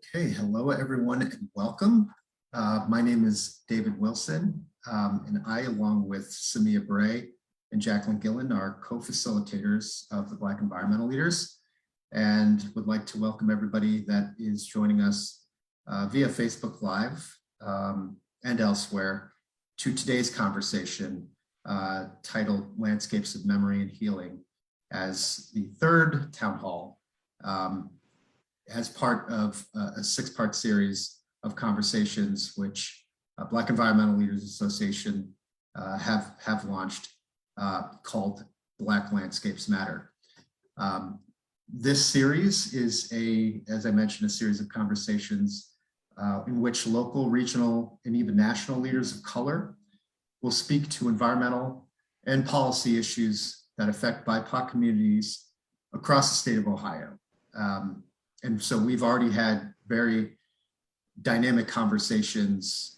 Okay, hello everyone and welcome. My name is David Wilson and I, along with SeMia Bray and Jacqueline Gillen, are co-facilitators of the Black Environmental Leaders, and would like to welcome everybody that is joining us via Facebook Live and elsewhere to today's conversation titled Landscapes of Memory and Healing, as the third town hall as part of a six-part series of conversations which Black Environmental Leaders Association have launched called Black Landscapes Matter. This series is, as I mentioned, a series of conversations in which local, regional, and even national leaders of color will speak to environmental and policy issues that affect BIPOC communities across the state of Ohio. And so we've already had very dynamic conversations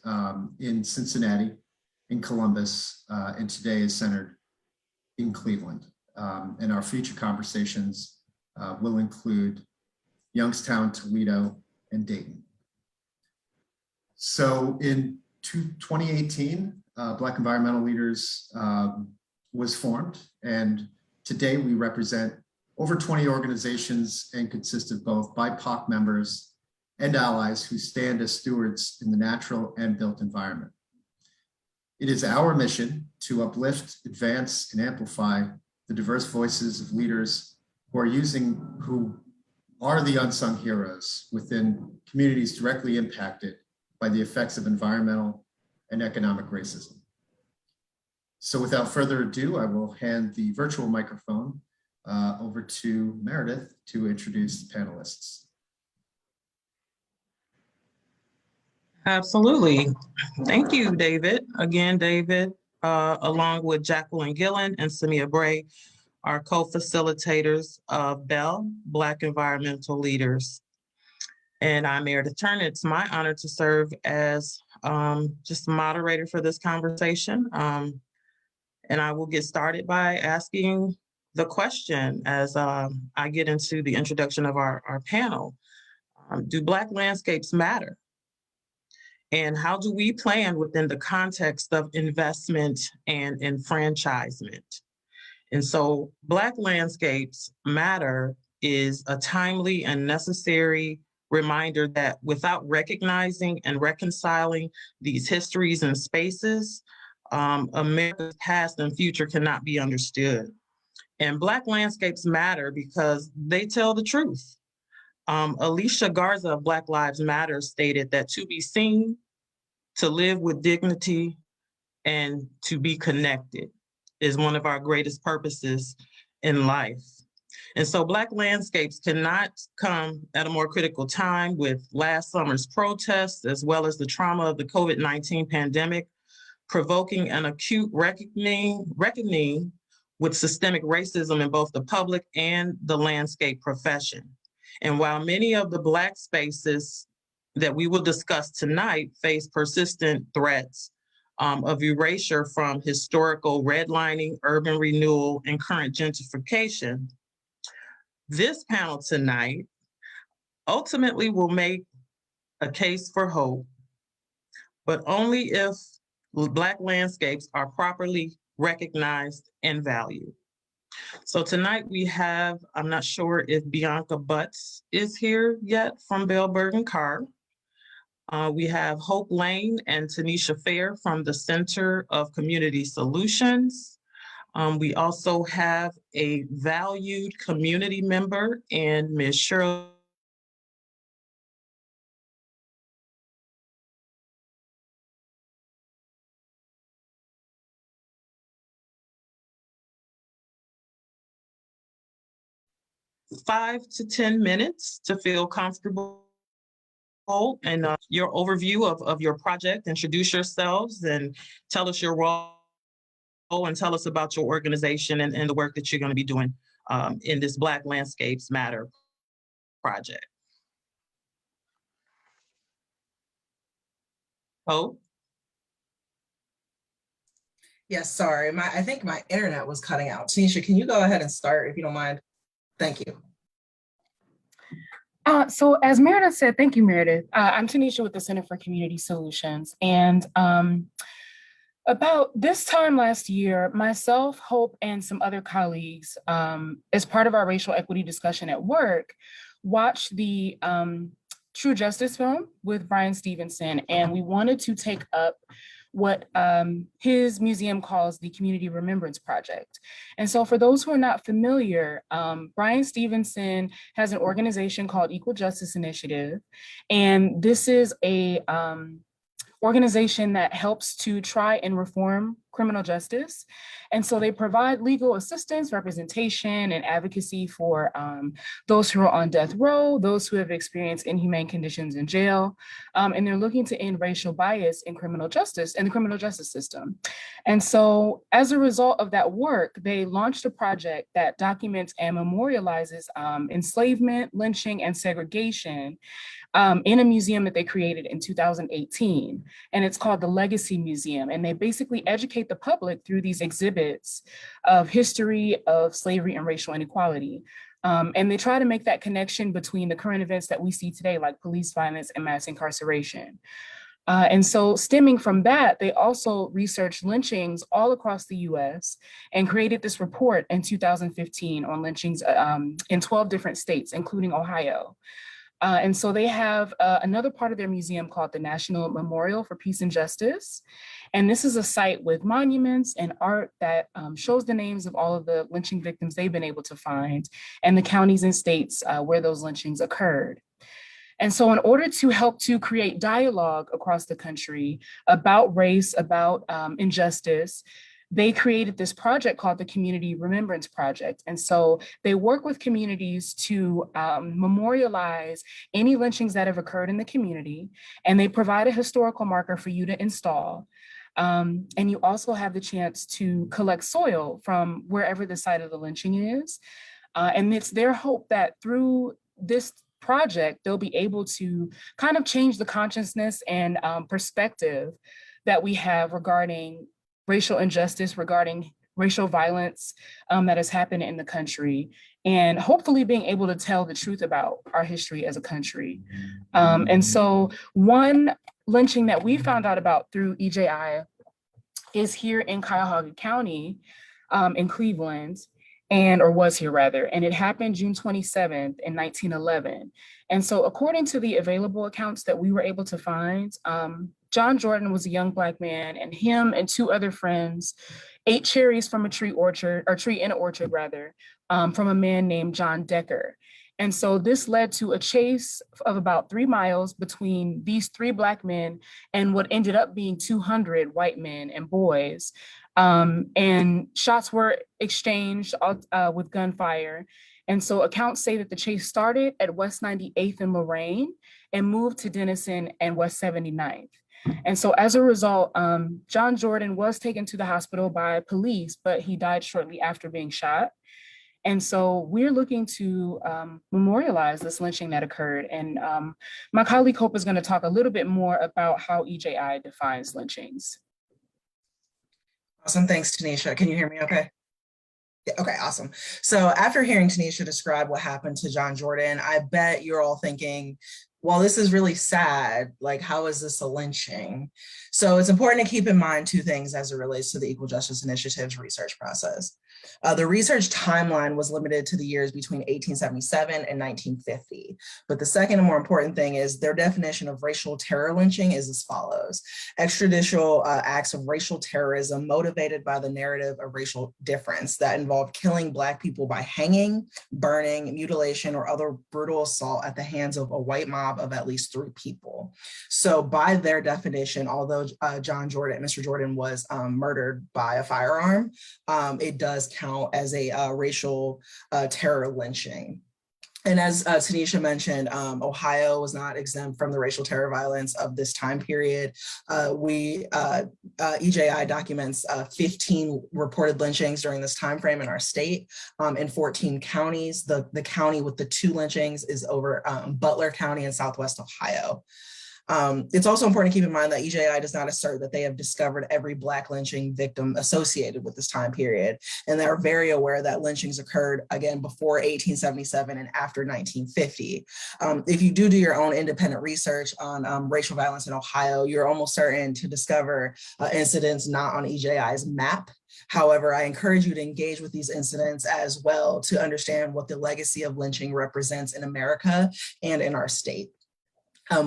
in Cincinnati, in Columbus, and today is centered in Cleveland. And our future conversations will include Youngstown, Toledo, and Dayton. So in 2018, Black Environmental Leaders was formed, and today we represent over 20 organizations and consist of both BIPOC members and allies who stand as stewards in the natural and built environment. It is our mission to uplift, advance, and amplify the diverse voices of leaders who are the unsung heroes within communities directly impacted by the effects of environmental and economic racism. So without further ado, I will hand the virtual microphone over to Meredith to introduce the panelists. Absolutely. Thank you, David. Again, David, along with Jacqueline Gillen and SeMia Bray, are co-facilitators of BEL, Black Environmental Leaders. And I'm Meredith Turner. It's my honor to serve as just moderator for this conversation. And I will get started by asking the question as I get into the introduction of our panel. Do Black landscapes matter? And how do we plan within the context of investment and enfranchisement? And so Black landscapes matter is a timely and necessary reminder that without recognizing and reconciling these histories and spaces, America's past and future cannot be understood. And Black landscapes matter because they tell the truth. Alicia Garza of Black Lives Matter stated that to be seen, to live with dignity, and to be connected is one of our greatest purposes in life. And so Black landscapes cannot come at a more critical time with last summer's protests, as well as the trauma of the COVID-19 pandemic, provoking an acute reckoning with systemic racism in both the public and the landscape profession. And while many of the Black spaces that we will discuss tonight face persistent threats of erasure from historical redlining, urban renewal, and current gentrification, this panel tonight ultimately will make a case for hope, but only if Black landscapes are properly recognized and valued. So tonight we have, I'm not sure if Bianca Butts is here yet from Bell Bergen Carr. We have Hope Lane and Taneisha Fair from the Center of Community Solutions. We also have a valued community member in Ms. Shirley. Five to 10 minutes to feel comfortable and your overview of your project. Introduce yourselves and tell us your role and tell us about your organization and the work that you're going to be doing in this Black Landscapes Matter project. Hope? Yes, sorry. I think my internet was cutting out. Taneisha, can you go ahead and start if you don't mind? Thank you. So as Meredith said, thank you, Meredith. I'm Taneisha with the Center for Community Solutions. And about this time last year, myself, Hope, and some other colleagues, as part of our racial equity discussion at work, watched the True Justice film with Bryan Stevenson. And we wanted to take up what his museum calls the Community Remembrance Project. And so for those who are not familiar, Bryan Stevenson has an organization called Equal Justice Initiative. And this is a organization that helps to try and reform criminal justice. And so they provide legal assistance, representation, and advocacy for those who are on death row, those who have experienced inhumane conditions in jail, and they're looking to end racial bias in criminal justice, in the criminal justice system. And so as a result of that work, they launched a project that documents and memorializes enslavement, lynching, and segregation in a museum that they created in 2018. And it's called the Legacy Museum. And they basically educate the public through these exhibits of history of slavery and racial inequality. And they try to make that connection between the current events that we see today, like police violence and mass incarceration. And so stemming from that, they also researched lynchings all across the US and created this report in 2015 on lynchings in 12 different states, including Ohio. And so they have another part of their museum called the National Memorial for Peace and Justice. And this is a site with monuments and art that shows the names of all of the lynching victims they've been able to find and the counties and states where those lynchings occurred. And so in order to help to create dialogue across the country about race, about injustice, they created this project called the Community Remembrance Project. And so they work with communities to memorialize any lynchings that have occurred in the community, and they provide a historical marker for you to install. And you also have the chance to collect soil from wherever the site of the lynching is. And it's their hope that through this project, they'll be able to kind of change the consciousness and perspective that we have regarding racial injustice, regarding racial violence that has happened in the country, and hopefully being able to tell the truth about our history as a country. And so one lynching that we found out about through EJI is here in Cuyahoga County in Cleveland, or was here rather, and it happened June 27th in 1911. And so according to the available accounts that we were able to find, John Jordan was a young Black man, and him and two other friends ate cherries from a tree in an orchard rather, from a man named John Decker. And so this led to a chase of about 3 miles between these 3 Black men and what ended up being 200 white men and boys. And shots were exchanged with gunfire. And so accounts say that the chase started at West 98th and Lorraine and moved to Denison and West 79th. And so as a result, John Jordan was taken to the hospital by police, but he died shortly after being shot. And so we're looking to memorialize this lynching that occurred. And my colleague Hope is going to talk a little bit more about how EJI defines lynchings. Awesome, thanks, Taneisha. Can you hear me okay? Yeah, okay, awesome. So after hearing Taneisha describe what happened to John Jordan, I bet you're all thinking, well, this is really sad. Like, how is this a lynching? So it's important to keep in mind 2 things as it relates to the Equal Justice Initiative's research process. The research timeline was limited to the years between 1877 and 1950. But the second and more important thing is their definition of racial terror lynching is as follows: extrajudicial acts of racial terrorism motivated by the narrative of racial difference that involved killing Black people by hanging, burning, mutilation, or other brutal assault at the hands of a white mob of at least 3 people. So by their definition, although Mr. Jordan was murdered by a firearm, it does count as a racial terror lynching. And as Taneisha mentioned, Ohio was not exempt from the racial terror violence of this time period. EJI documents 15 reported lynchings during this time frame in our state in 14 counties. The county with the 2 lynchings is over Butler County in Southwest Ohio. It's also important to keep in mind that EJI does not assert that they have discovered every Black lynching victim associated with this time period, and they're very aware that lynchings occurred, again, before 1877 and after 1950. If you do your own independent research on racial violence in Ohio, you're almost certain to discover incidents not on EJI's map. However, I encourage you to engage with these incidents as well to understand what the legacy of lynching represents in America and in our state.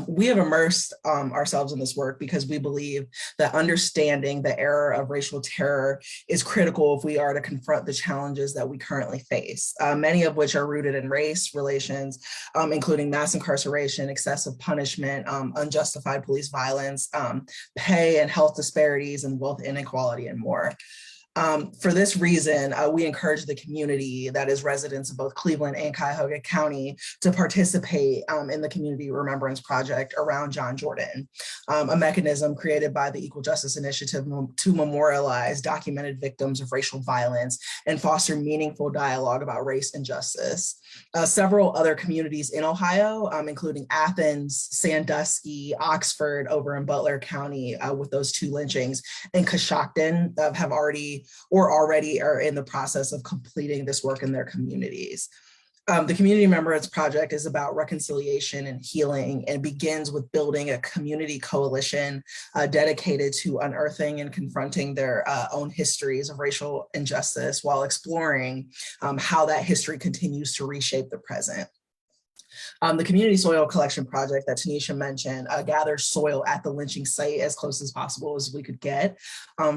We have immersed ourselves in this work because we believe that understanding the era of racial terror is critical if we are to confront the challenges that we currently face, many of which are rooted in race relations, including mass incarceration, excessive punishment, unjustified police violence, pay and health disparities, and wealth inequality, and more. For this reason, we encourage the community, that is residents of both Cleveland and Cuyahoga County, to participate in the Community Remembrance Project around John Jordan, a mechanism created by the Equal Justice Initiative to memorialize documented victims of racial violence and foster meaningful dialogue about race and justice. Several other communities in Ohio, including Athens, Sandusky, Oxford over in Butler County with those 2 lynchings, and Coshocton have already are in the process of completing this work in their communities. The Community Remembrance Project is about reconciliation and healing, and begins with building a community coalition dedicated to unearthing and confronting their own histories of racial injustice while exploring how that history continues to reshape the present. The Community Soil Collection Project that Taneisha mentioned gathers soil at the lynching site as close as possible as we could get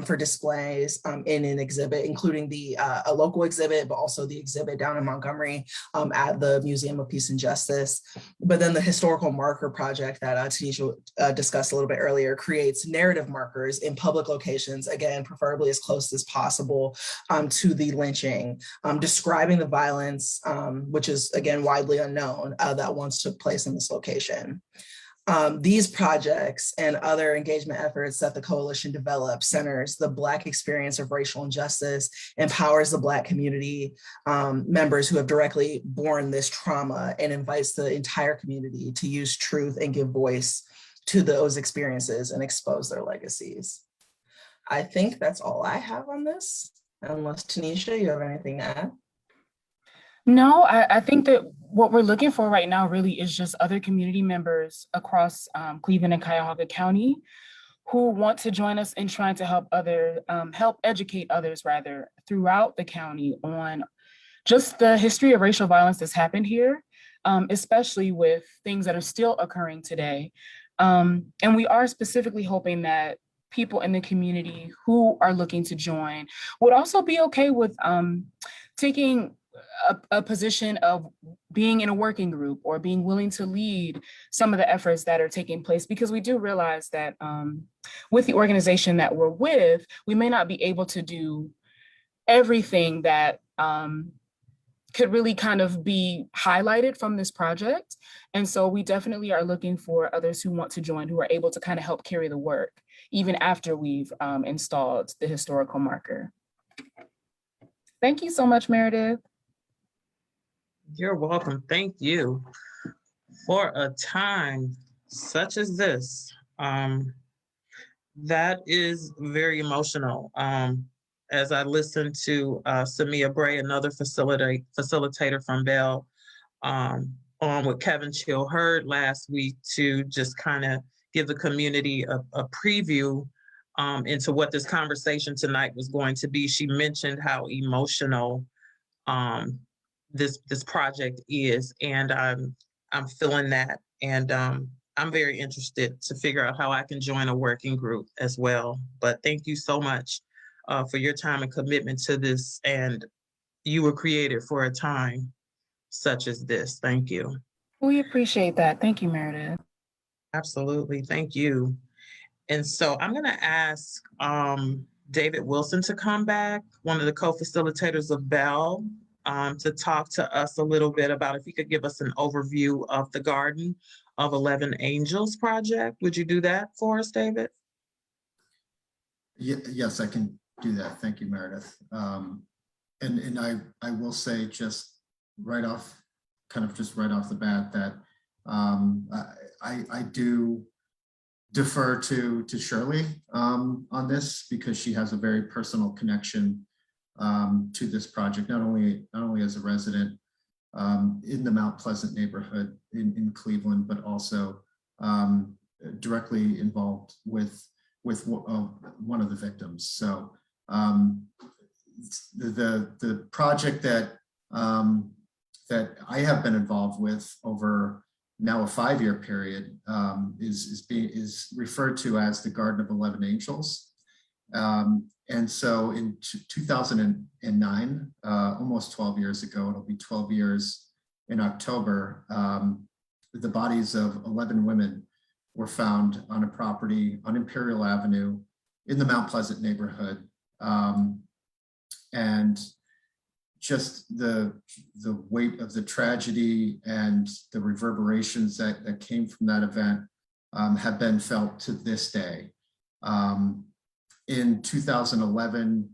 for displays in an exhibit, including a local exhibit, but also the exhibit down in Montgomery at the Museum of Peace and Justice. But then the Historical Marker Project that Taneisha discussed a little bit earlier creates narrative markers in public locations, again, preferably as close as possible to the lynching, describing the violence, which is, again, widely unknown, that once took place in this location. These projects and other engagement efforts that the coalition develops centers the Black experience of racial injustice, empowers the Black community members who have directly borne this trauma, and invites the entire community to use truth and give voice to those experiences and expose their legacies. I think that's all I have on this, unless Taneisha, you have anything to add? No, I think that what we're looking for right now really is just other community members across Cleveland and Cuyahoga County who want to join us in trying to help educate others rather throughout the county on just the history of racial violence that's happened here, especially with things that are still occurring today. And we are specifically hoping that people in the community who are looking to join would also be okay with taking a position of being in a working group or being willing to lead some of the efforts that are taking place, because we do realize that with the organization that we're with, we may not be able to do everything that could really kind of be highlighted from this project. And so we definitely are looking for others who want to join, who are able to kind of help carry the work, even after we've installed the historical marker. Thank you so much, Meredith. You're welcome. Thank you. For a time such as this, that is very emotional. As I listened to SeMia Bray, another facilitator from Bell, on what Kevin Chill heard last week, to just kind of give the community a preview into what this conversation tonight was going to be. She mentioned how emotional this project is, and I'm feeling that, and I'm very interested to figure out how I can join a working group as well. But thank you so much for your time and commitment to this, and you were created for a time such as this. Thank you. We appreciate that. Thank you, Meredith. Absolutely, thank you. And so I'm gonna ask David Wilson to come back, one of the co-facilitators of Bell, to talk to us a little bit about, if he could give us an overview of the Garden of 11 Angels project. Would you do that for us, David? Yes, I can do that. Thank you, Meredith. And I will say just right off the bat that I do defer to Shirley on this, because she has a very personal connection to this project, not only as a resident in the Mount Pleasant neighborhood in Cleveland, but also directly involved with one of the victims. So the project that I have been involved with over now a 5-year period is referred to as the Garden of 11 Angels. And so in 2009, almost 12 years ago, it'll be 12 years in October, the bodies of 11 women were found on a property on Imperial Avenue in the Mount Pleasant neighborhood. And just the weight of the tragedy and the reverberations that came from that event have been felt to this day. In 2011,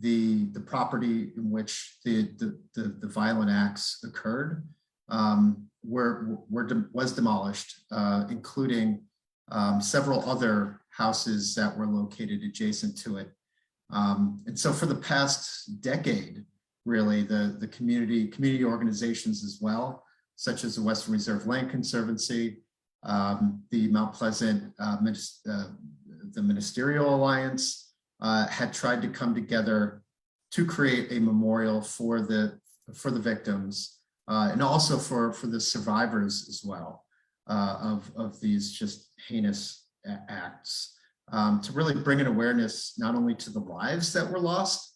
the property in which the violent acts occurred was demolished, including several other houses that were located adjacent to it. And so for the past decade, really, the community organizations as well, such as the Western Reserve Land Conservancy, the Mount Pleasant the Ministerial Alliance, had tried to come together to create a memorial for the victims, and also for the survivors as well of these just heinous acts, to really bring an awareness not only to the lives that were lost,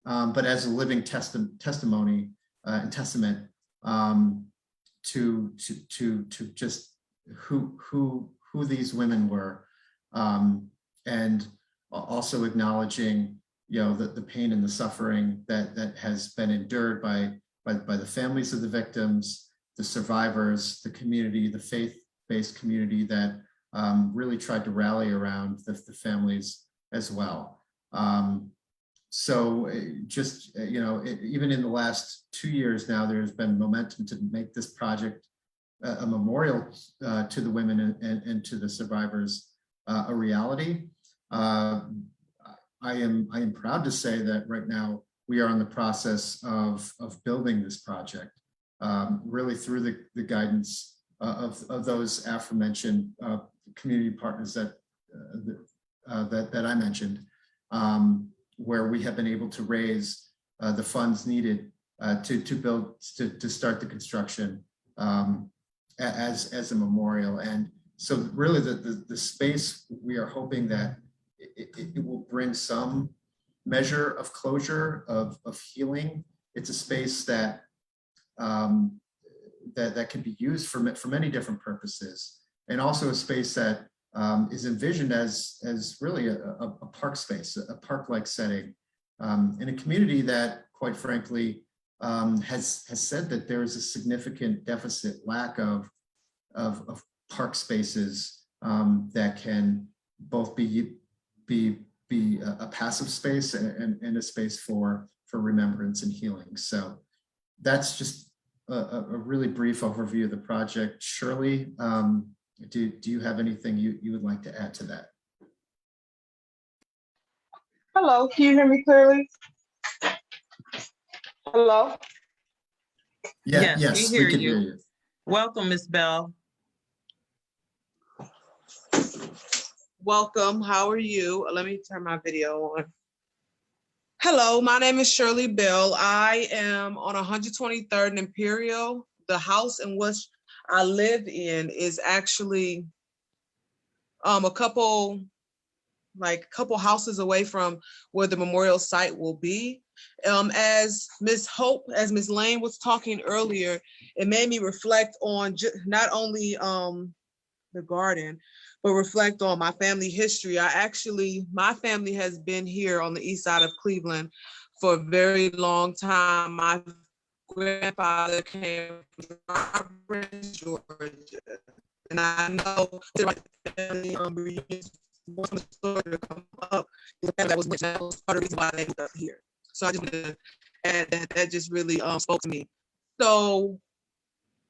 but as a living testimony and testament to just who these women were, and also acknowledging, you know, the pain and the suffering that has been endured by the families of the victims, the survivors, the community, the faith-based community that really tried to rally around the families as well. So just, you know, even in the last 2 years now, there's been momentum to make this project a memorial to the women and to the survivors a reality. I am proud to say that right now we are in the process of building this project, really through the guidance of those aforementioned community partners that I mentioned, where we have been able to raise the funds needed to start the construction as a memorial. And so really the space, we are hoping that it will bring some measure of closure, of healing. It's a space that that can be used for many different purposes, and also a space that is envisioned as really a park space, a park-like setting, in a community that, quite frankly, has said that there is a significant deficit, lack of park spaces that can both be a passive space and a space for remembrance and healing. So that's just a really brief overview of the project. Shirley, do you have anything you would like to add to that? Hello, can you hear me clearly? Hello? Yeah, yes, we we can hear you. Welcome, Ms. Bell. Welcome, how are you? Let me turn my video on. Hello, my name is Shirley Bell. I am on 123rd and Imperial. The house in which I live in is actually a couple houses away from where the memorial site will be. As Ms. Lane was talking earlier, it made me reflect on not only the garden, but reflect on my family history. My family has been here on the east side of Cleveland for a very long time. My grandfather came from Georgia, and I know the family reunions to come up. That was part of the reason why they moved up here. So I just wanted to add that just really spoke to me. So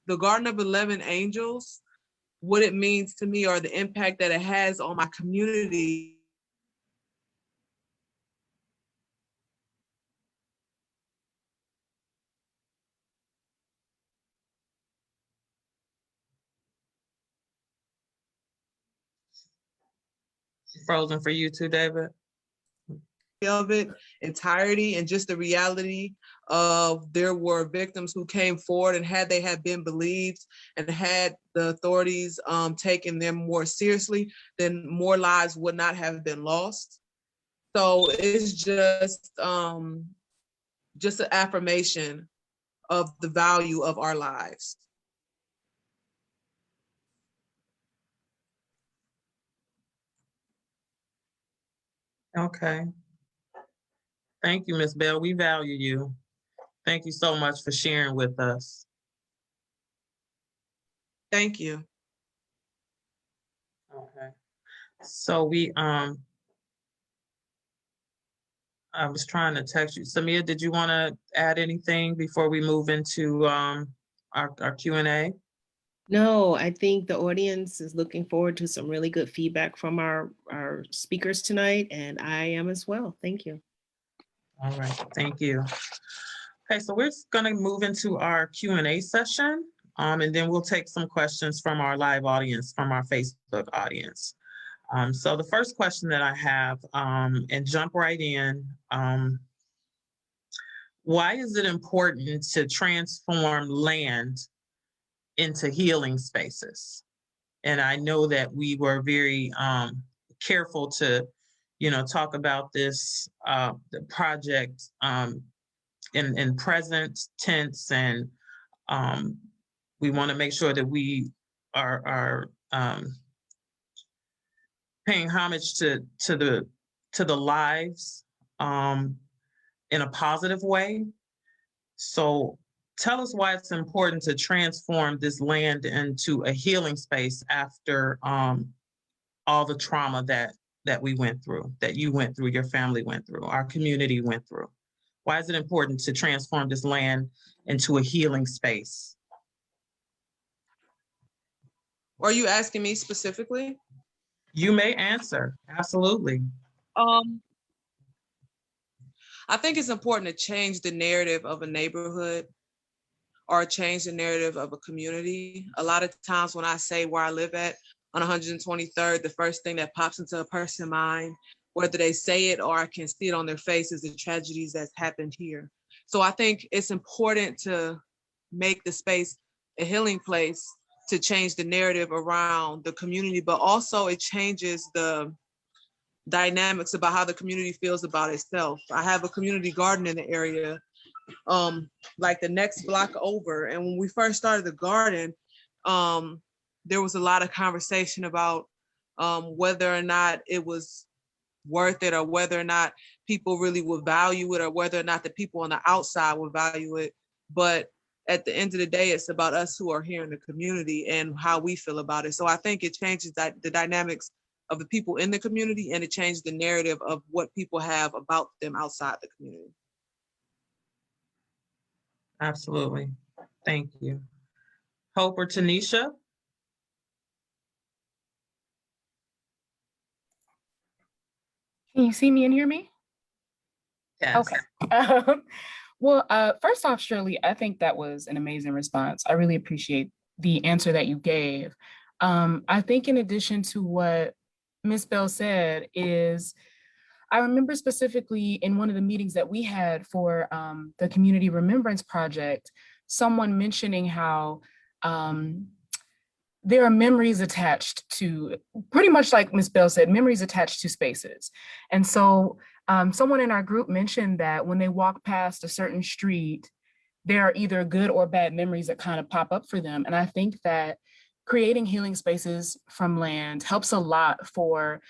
the Garden of 11 Angels, what it means to me or the impact that it has on my community. Frozen for you too, David? Of it entirety, and just the reality of there were victims who came forward, and had they had been believed and had the authorities taken them more seriously, then more lives would not have been lost. So it's just an affirmation of the value of our lives. Okay. Thank you, Ms. Bell. We value you. Thank you so much for sharing with us. Thank you. Okay. So I was trying to text you. SeMia, did you want to add anything before we move into our Q&A? No, I think the audience is looking forward to some really good feedback from our speakers tonight, and I am as well. Thank you. All right, thank you. Okay, so we're going to move into our Q&A session, and then we'll take some questions from our live audience, from our Facebook audience. So the first question that I have, and jump right in, why is it important to transform land into healing spaces? And I know that we were very careful to, talk about this the project in present tense, and we want to make sure that we are paying homage to the lives in a positive way. So tell us why it's important to transform this land into a healing space after all the trauma that we went through, that you went through, your family went through, our community went through. Why is it important to transform this land into a healing space? Are you asking me specifically? You may answer, absolutely. I think it's important to change the narrative of a neighborhood or change the narrative of a community. A lot of times when I say where I live at on 123rd, the first thing that pops into a person's mind, whether they say it or I can see it on their face, is the tragedies that's happened here. So I think it's important to make the space a healing place, to change the narrative around the community, but also it changes the dynamics about how the community feels about itself. I have a community garden in the area, like the next block over. And when we first started the garden, there was a lot of conversation about whether or not it was worth it, or whether or not people really would value it, or whether or not the people on the outside would value it. But at the end of the day, it's about us who are here in the community and how we feel about it. So I think it changes the dynamics of the people in the community, and it changed the narrative of what people have about them outside the community. Absolutely. Thank you. Hope or Taneisha? Can you see me and hear me? Yes. Okay. Well, first off, Shirley, I think that was an amazing response. I really appreciate the answer that you gave. I think in addition to what Ms. Bell said is, I remember specifically in one of the meetings that we had for the Community Remembrance Project, someone mentioning how there are memories attached to, pretty much like Ms. Bell said, memories attached to spaces. And so someone in our group mentioned that when they walk past a certain street, there are either good or bad memories that kind of pop up for them. And I think that creating healing spaces from land helps a lot for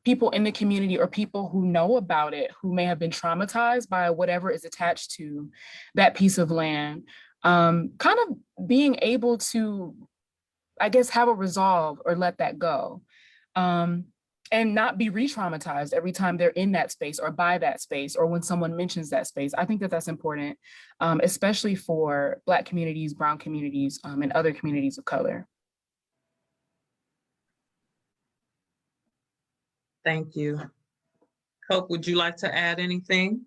people in the community, or people who know about it, who may have been traumatized by whatever is attached to that piece of land, kind of being able to, I guess, have a resolve or let that go, and not be re-traumatized every time they're in that space or by that space, or when someone mentions that space. I think that that's important, especially for Black communities, Brown communities, and other communities of color. Thank you. Hope, would you like to add anything?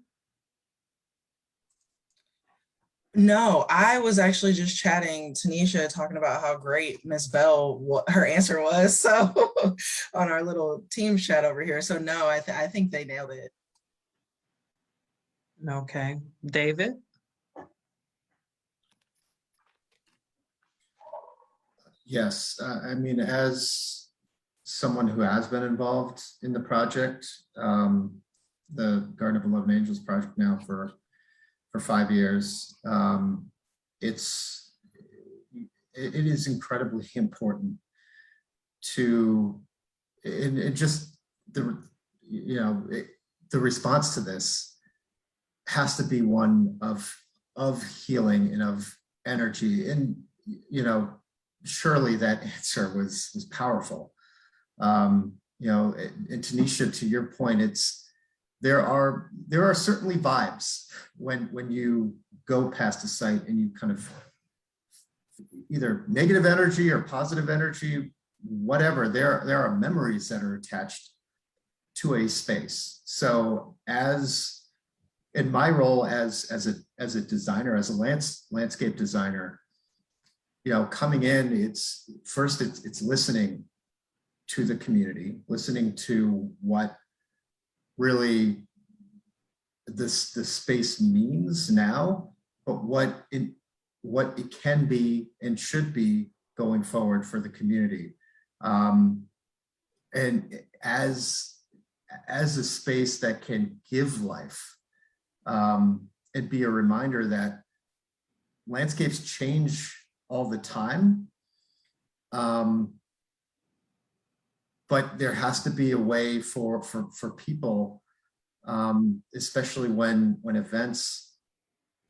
No, I was actually just chatting Taneisha, talking about how great Miss Bell, what her answer was. So on our little team chat over here. So no, I think they nailed it. Okay, David? Yes, I mean, as someone who has been involved in the project, the Garden of 11 Angels project now for 5 years, it is incredibly important to, and just the, the response to this has to be one of healing and of energy. And, surely that answer was powerful. And Taneisha, to your point, there are certainly vibes when you go past a site and you kind of either negative energy or positive energy, whatever, there are memories that are attached to a space. So as in my role as a designer, as a landscape designer, coming in, it's listening to the community, listening to what really this space means now, but what it can be and should be going forward for the community. And as a space that can give life, and be a reminder that landscapes change all the time. But there has to be a way for people, especially when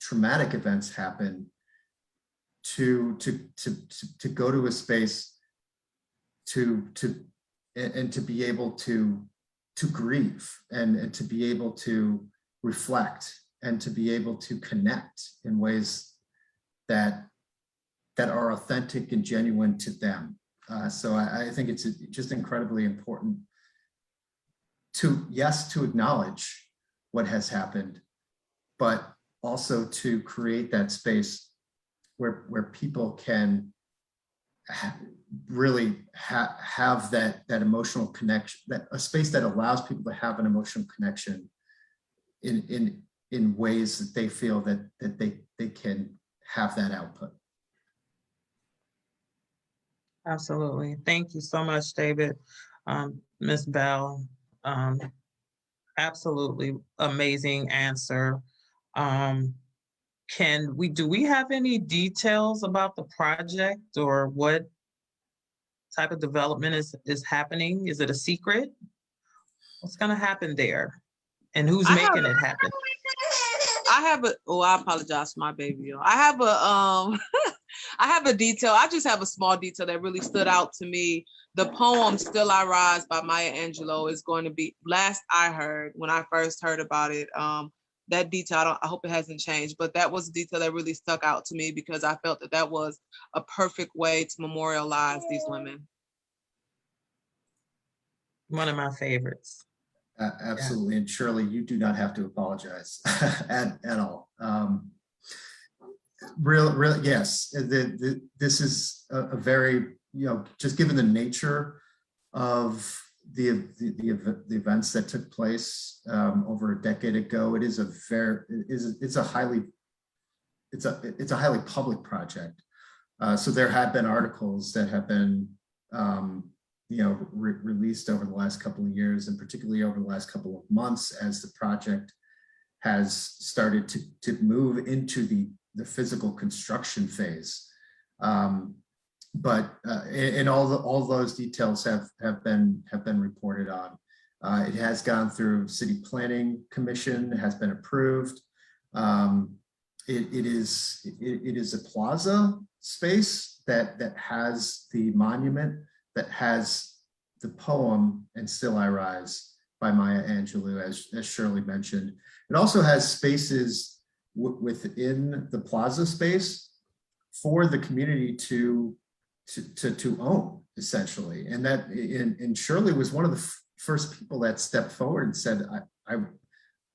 traumatic events happen, to go to a space and to be able to grieve and to be able to reflect and to be able to connect in ways that are authentic and genuine to them. So I think it's just incredibly important to acknowledge what has happened, but also to create that space where people can really have that emotional connection, that a space that allows people to have an emotional connection in ways that they feel that they can have that output. Absolutely. Thank you so much, David. Ms. Bell, absolutely amazing answer. Do we have any details about the project or what type of development is happening? Is it a secret? What's going to happen there? And who's making it happen? I apologize for my baby. I have a detail. I just have a small detail that really stood out to me. The poem Still I Rise by Maya Angelou is going to be, last I heard, when I first heard about it, that detail, I hope it hasn't changed, but that was a detail that really stuck out to me because I felt that was a perfect way to memorialize these women. One of my favorites. Absolutely. Yeah. And Shirley, you do not have to apologize at all. Really, yes. This is a very, just given the nature of the events that took place over a decade ago, it's a highly public project. So there have been articles that have been released over the last couple of years, and particularly over the last couple of months as the project has started to move into the physical construction phase. But all those details have been reported on. It has gone through City Planning Commission, has been approved. It is a plaza space that has the monument, that has the poem And Still I Rise by Maya Angelou, as Shirley mentioned. It also has spaces within the plaza space for the community to own, essentially. And that, and Shirley was one of first people that stepped forward and said, I'm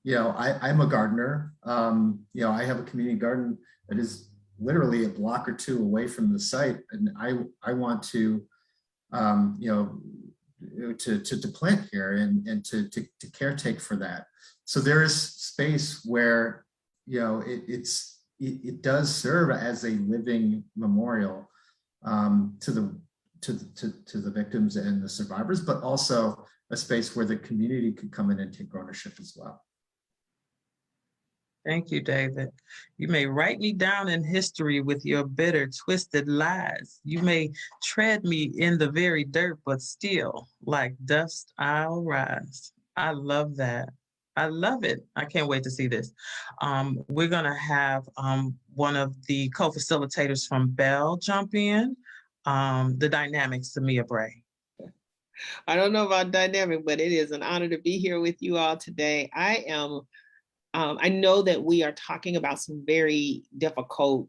a gardener. I have a community garden that is literally a block or two away from the site, and I want to, to plant here and to caretake for that. So there is space where, it does serve as a living memorial to the victims and the survivors, but also a space where the community could come in and take ownership as well. Thank you, David. You may write me down in history with your bitter, twisted lies. You may tread me in the very dirt, but still, like dust, I'll rise. I love that. I love it. I can't wait to see this. We're gonna have one of the co-facilitators from Bell jump in. The dynamics, SeMia Bray. I don't know about dynamic, but it is an honor to be here with you all today. I know that we are talking about some very difficult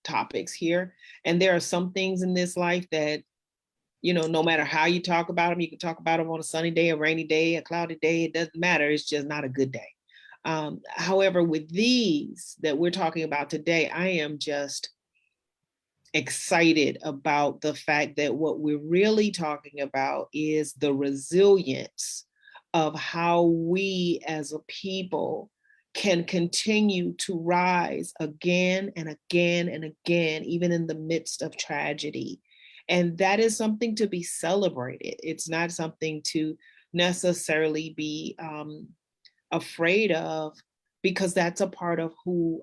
topics here. And there are some things in this life that, no matter how you talk about them, you can talk about them on a sunny day, a rainy day, a cloudy day, it doesn't matter. It's just not a good day. However, with these that we're talking about today, I am just excited about the fact that what we're really talking about is the resilience of how we as a people can continue to rise again and again and again, even in the midst of tragedy. And that is something to be celebrated. It's not something to necessarily be afraid of, because that's a part of who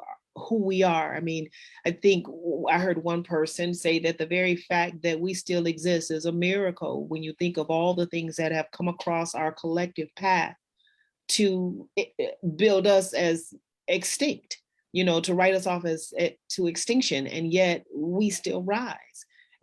we are. I mean, I think I heard one person say that the very fact that we still exist is a miracle when you think of all the things that have come across our collective path to build us as extinct, to write us off as to extinction, and yet we still rise.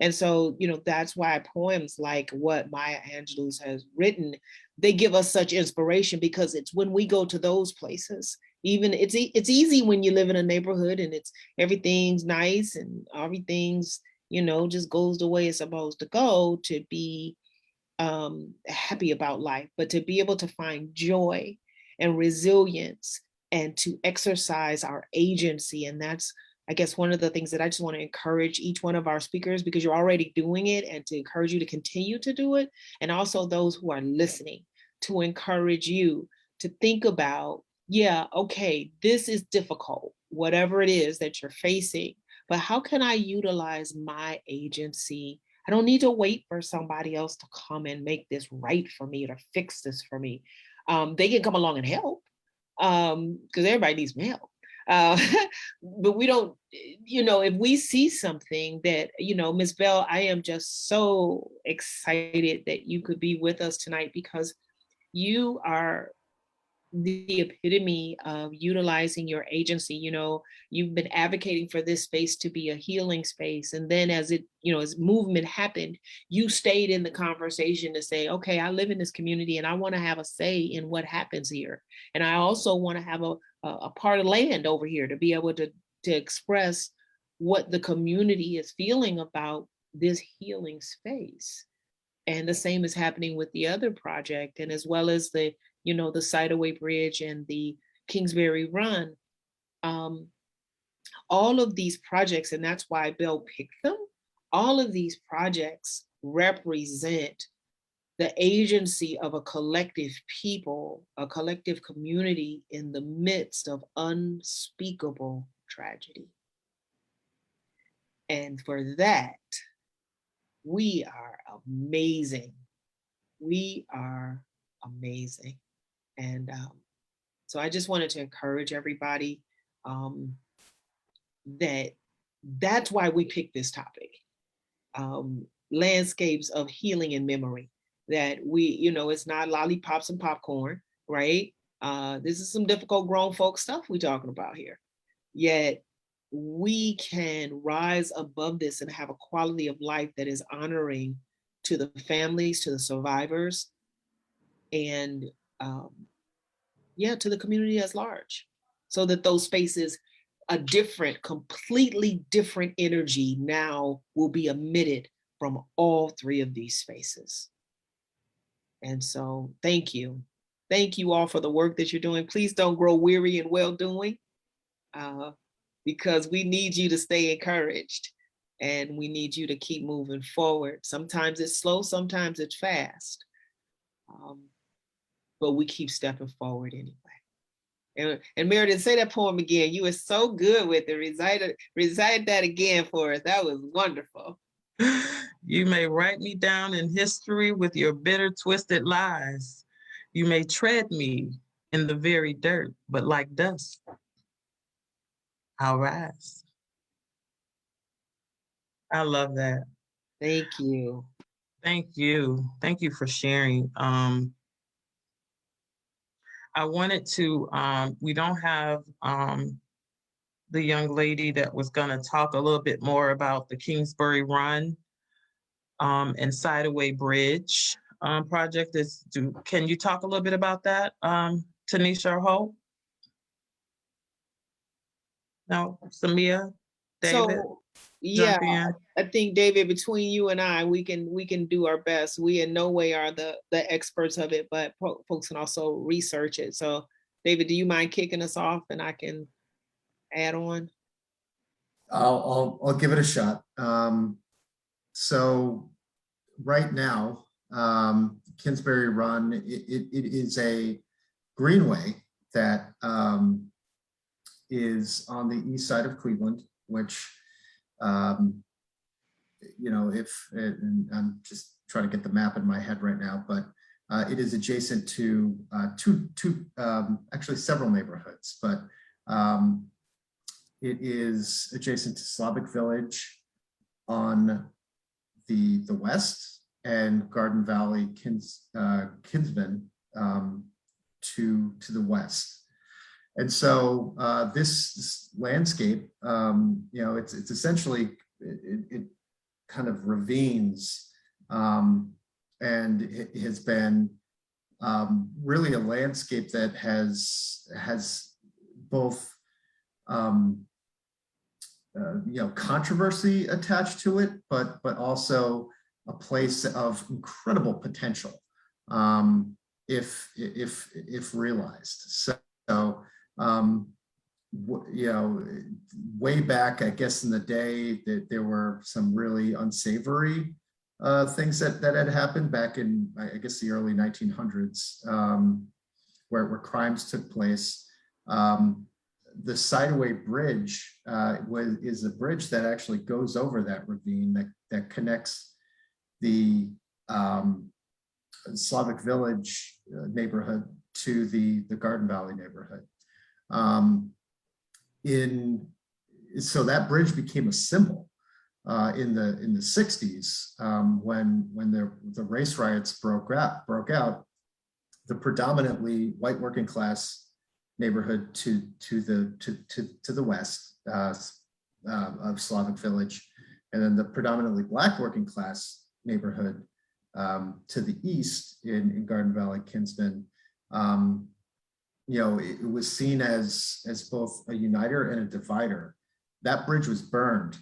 And so, that's why poems like what Maya Angelou has written, they give us such inspiration, because it's when we go to those places, even it's easy when you live in a neighborhood and everything's nice and everything's, just goes the way it's supposed to go, to be happy about life, but to be able to find joy and resilience and to exercise our agency. And that's, I guess, one of the things that I just want to encourage each one of our speakers, because you're already doing it, and to encourage you to continue to do it. And also those who are listening, to encourage you to think about, okay, this is difficult, whatever it is that you're facing, but how can I utilize my agency? I don't need to wait for somebody else to come and make this right for me, or fix this for me. They can come along and help, because everybody needs some help. But we don't, if we see something that, Ms. Bell, I am just so excited that you could be with us tonight, because you are the epitome of utilizing your agency. You've been advocating for this space to be a healing space. And then as as movement happened, you stayed in the conversation to say, okay, I live in this community and I want to have a say in what happens here. And I also want to have a part of land over here to be able to express what the community is feeling about this healing space. And the same is happening with the other project, and as well as the Ciderway Bridge and the Kingsbury Run. All of these projects, and that's why Bill picked them, all of these projects represent the agency of a collective people, a collective community in the midst of unspeakable tragedy. And for that, we are amazing. We are amazing. And so I just wanted to encourage everybody that's why we picked this topic. Landscapes of healing and memory, that we, it's not lollipops and popcorn, right? This is some difficult grown folk stuff we're talking about here. Yet we can rise above this and have a quality of life that is honoring to the families, to the survivors, and to the community as large, so that those spaces, a different, completely different energy now will be emitted from all three of these spaces. And so thank you. Thank you all for the work that you're doing. Please don't grow weary in well-doing, because we need you to stay encouraged and we need you to keep moving forward. Sometimes it's slow, sometimes it's fast, but we keep stepping forward anyway. And Meredith, say that poem again. You were so good with it. Recite that again for us. That was wonderful. You may write me down in history with your bitter, twisted lies. You may tread me in the very dirt, but like dust, I'll rise. I love that. Thank you. Thank you. Thank you for sharing. I wanted to, we don't have the young lady that was going to talk a little bit more about the Kingsbury Run and Sideaway Bridge project. Can you talk a little bit about that, Taneisha or Hope? No, SeMia, David? So yeah, jump in. I think David, between you and I, we can do our best. We in no way are the experts of it, but folks can also research it. So David, do you mind kicking us off and I can add on? I'll give it a shot. So right now, Kingsbury Run, it is a greenway that is on the east side of Cleveland, which, you know, and I'm just trying to get the map in my head right now, but it is adjacent to actually several neighborhoods, but it is adjacent to Slavic Village on the west and Garden Valley Kinsman to the west. And so this landscape, you know, it's essentially, it kind of ravines, and it has been really a landscape that has both you know, controversy attached to it, but also a place of incredible potential if realized. So you know, way back, I guess in the day, that there were some really unsavory things that had happened back in, I guess, the early 1900s, where crimes took place. The Sideaway Bridge is a bridge that actually goes over that ravine that connects the Slavic Village neighborhood to the Garden Valley neighborhood. So that bridge became a symbol in the 60s when the race riots broke out. The predominantly white working class neighborhood to the west of Slavic Village, and then the predominantly Black working class neighborhood to the east in Garden Valley Kinsman. You know, it was seen as both a uniter and a divider. That bridge was burned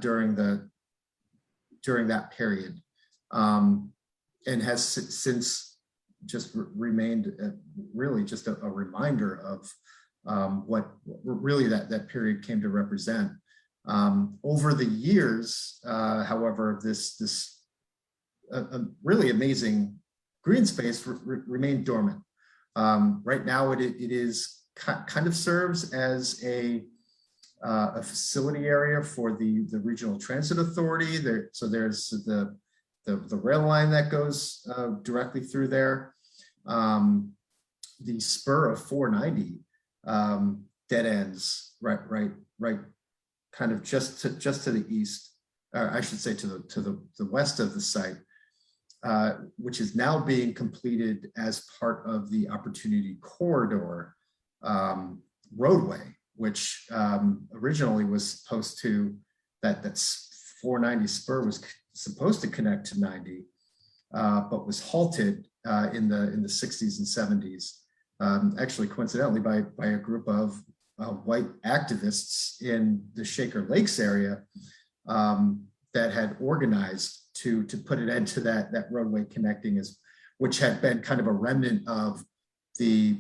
during that period, and has since just remained really just a reminder of what really that period came to represent. Over the years, however, this really amazing green space remained dormant. Right now, it is kind of serves as a facility area for the Regional Transit Authority. So there's the rail line that goes directly through there. The spur of 490 dead ends right kind of just to the east, or I should say to the west of the site, which is now being completed as part of the Opportunity Corridor roadway, which originally was supposed to, that 490 spur was supposed to connect to 90, but was halted in the 60s and 70s, actually coincidentally by a group of white activists in the Shaker Lakes area that had organized to put it into that roadway connecting as which had been kind of a remnant of the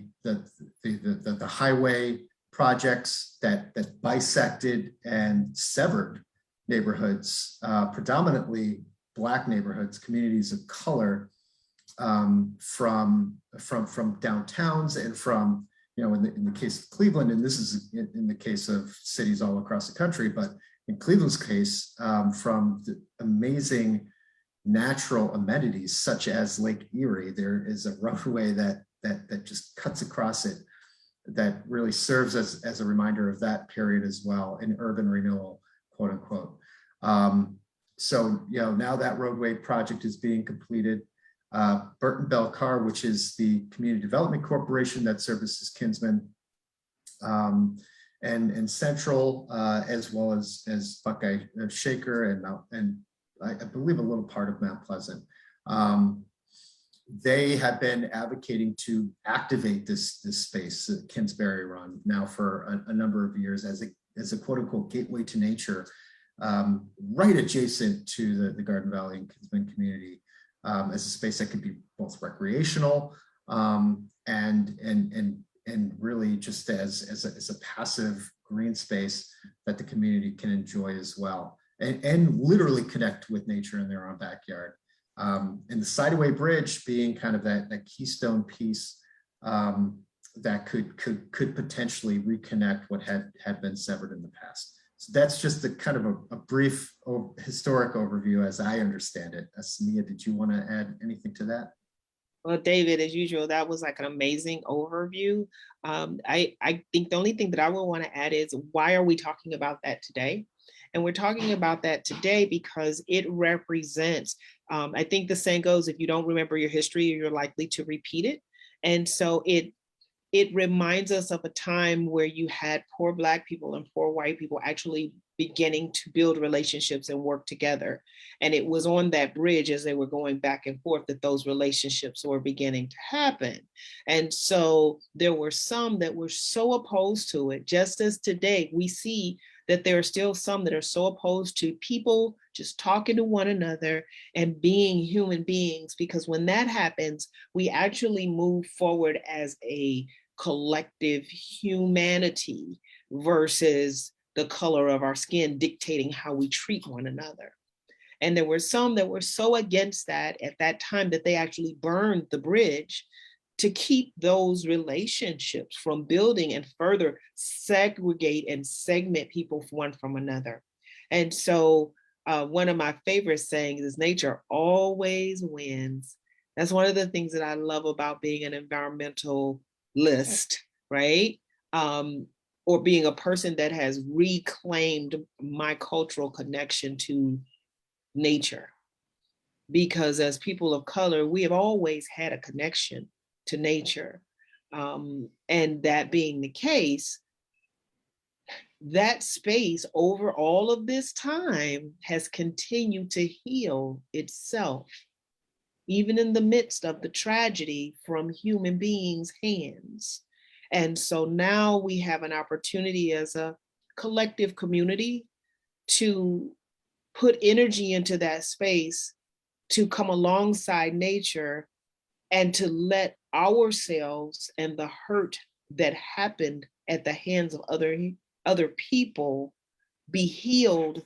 highway projects that bisected and severed neighborhoods, predominantly Black neighborhoods, communities of color, from downtowns and from, in the case of Cleveland, and this is in the case of cities all across the country, but in Cleveland's case, from the amazing natural amenities such as Lake Erie. There is a roadway that just cuts across it that really serves as a reminder of that period as well, in urban renewal, quote unquote. So, now that roadway project is being completed. Burton Bell Carr, which is the community development corporation that services Kinsman, and Central, as well as Buckeye Shaker and I believe a little part of Mount Pleasant. They have been advocating to activate this space, Kinsbury Run, now for a number of years as a quote unquote gateway to nature, right adjacent to the Garden Valley and Kinsman community, as a space that could be both recreational and really just as a passive green space that the community can enjoy as well, and literally connect with nature in their own backyard. And the Sideway Bridge being kind of that keystone piece that could potentially reconnect what had been severed in the past. So that's just the kind of a brief historic overview as I understand it. SeMia, did you want to add anything to that? Well, David, as usual, that was like an amazing overview. I think the only thing that I would want to add is, why are we talking about that today? And we're talking about that today because it represents, I think the saying goes, if you don't remember your history, you're likely to repeat it. And so it reminds us of a time where you had poor Black people and poor white people actually beginning to build relationships and work together. And it was on that bridge as they were going back and forth that those relationships were beginning to happen. And so there were some that were so opposed to it, just as today we see that there are still some that are so opposed to people just talking to one another and being human beings, because when that happens, we actually move forward as a collective humanity versus the color of our skin dictating how we treat one another. And there were some that were so against that at that time that they actually burned the bridge to keep those relationships from building and further segregate and segment people one from another. And so one of my favorite sayings is, nature always wins. That's one of the things that I love about being an environmentalist, right? Or being a person that has reclaimed my cultural connection to nature. Because as people of color, we have always had a connection to nature. And that being the case, that space over all of this time has continued to heal itself, even in the midst of the tragedy from human beings' hands. And so now we have an opportunity as a collective community to put energy into that space, to come alongside nature and to let ourselves and the hurt that happened at the hands of other people be healed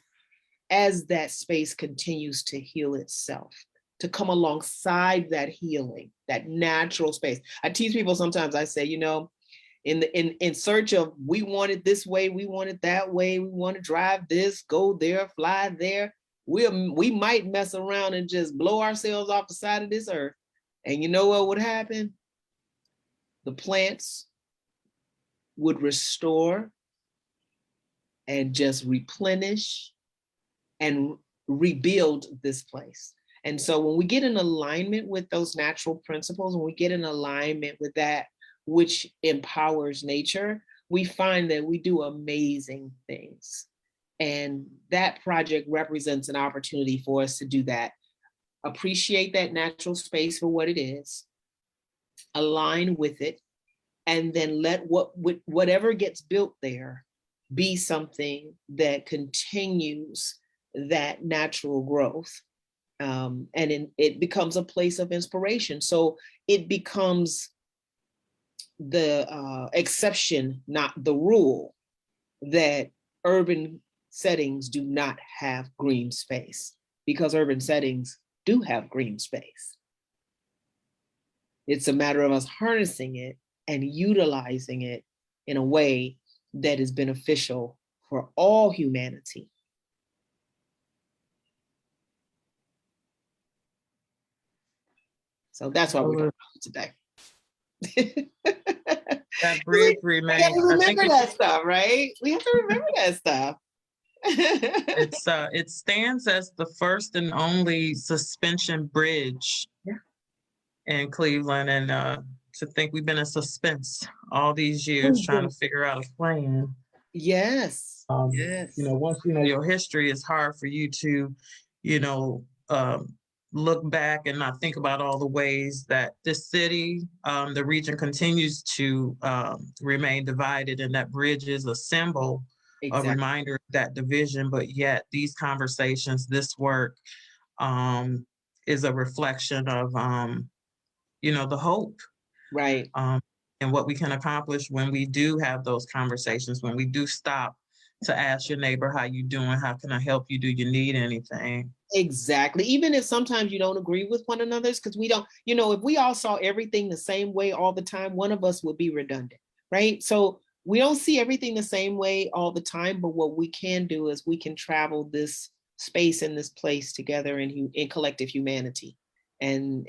as that space continues to heal itself, to come alongside that healing, that natural space. I tease people sometimes, I say, in search of, we want it this way, we want it that way, we want to drive this, go there, fly there, we might mess around and just blow ourselves off the side of this earth. And you know what would happen? The plants would restore and just replenish and rebuild this place. And so when we get in alignment with those natural principles, when we get in alignment with that which empowers nature, we find that we do amazing things. And that project represents an opportunity for us to do that. Appreciate that natural space for what it is, align with it, and then let whatever gets built there be something that continues that natural growth. it becomes a place of inspiration. So it becomes the exception, not the rule, that urban settings do not have green space, because urban settings do have green space. It's a matter of us harnessing it and utilizing it in a way that is beneficial for all humanity. So that's why we're talking about today. That bridge We remains. have to remember that stuff, right? We have to remember that stuff. It stands as the first and only suspension bridge in Cleveland, and to think we've been in suspense all these years trying to figure out a plan. Yes. Yes. You know, once you know your history, it's hard for you to, you know, look back and not think about all the ways that this city, the region continues to remain divided, and that bridge is a symbol, a reminder of that division. But yet these conversations, this work is a reflection of, you know, the hope. Right. And what we can accomplish when we do have those conversations, when we do stop to ask your neighbor, how you doing? How can I help you? Do you need anything? Exactly. Even if sometimes you don't agree with one another's, because we don't, you know, if we all saw everything the same way all the time, one of us would be redundant, right? So we don't see everything the same way all the time, but what we can do is we can travel this space and this place together in collective humanity. And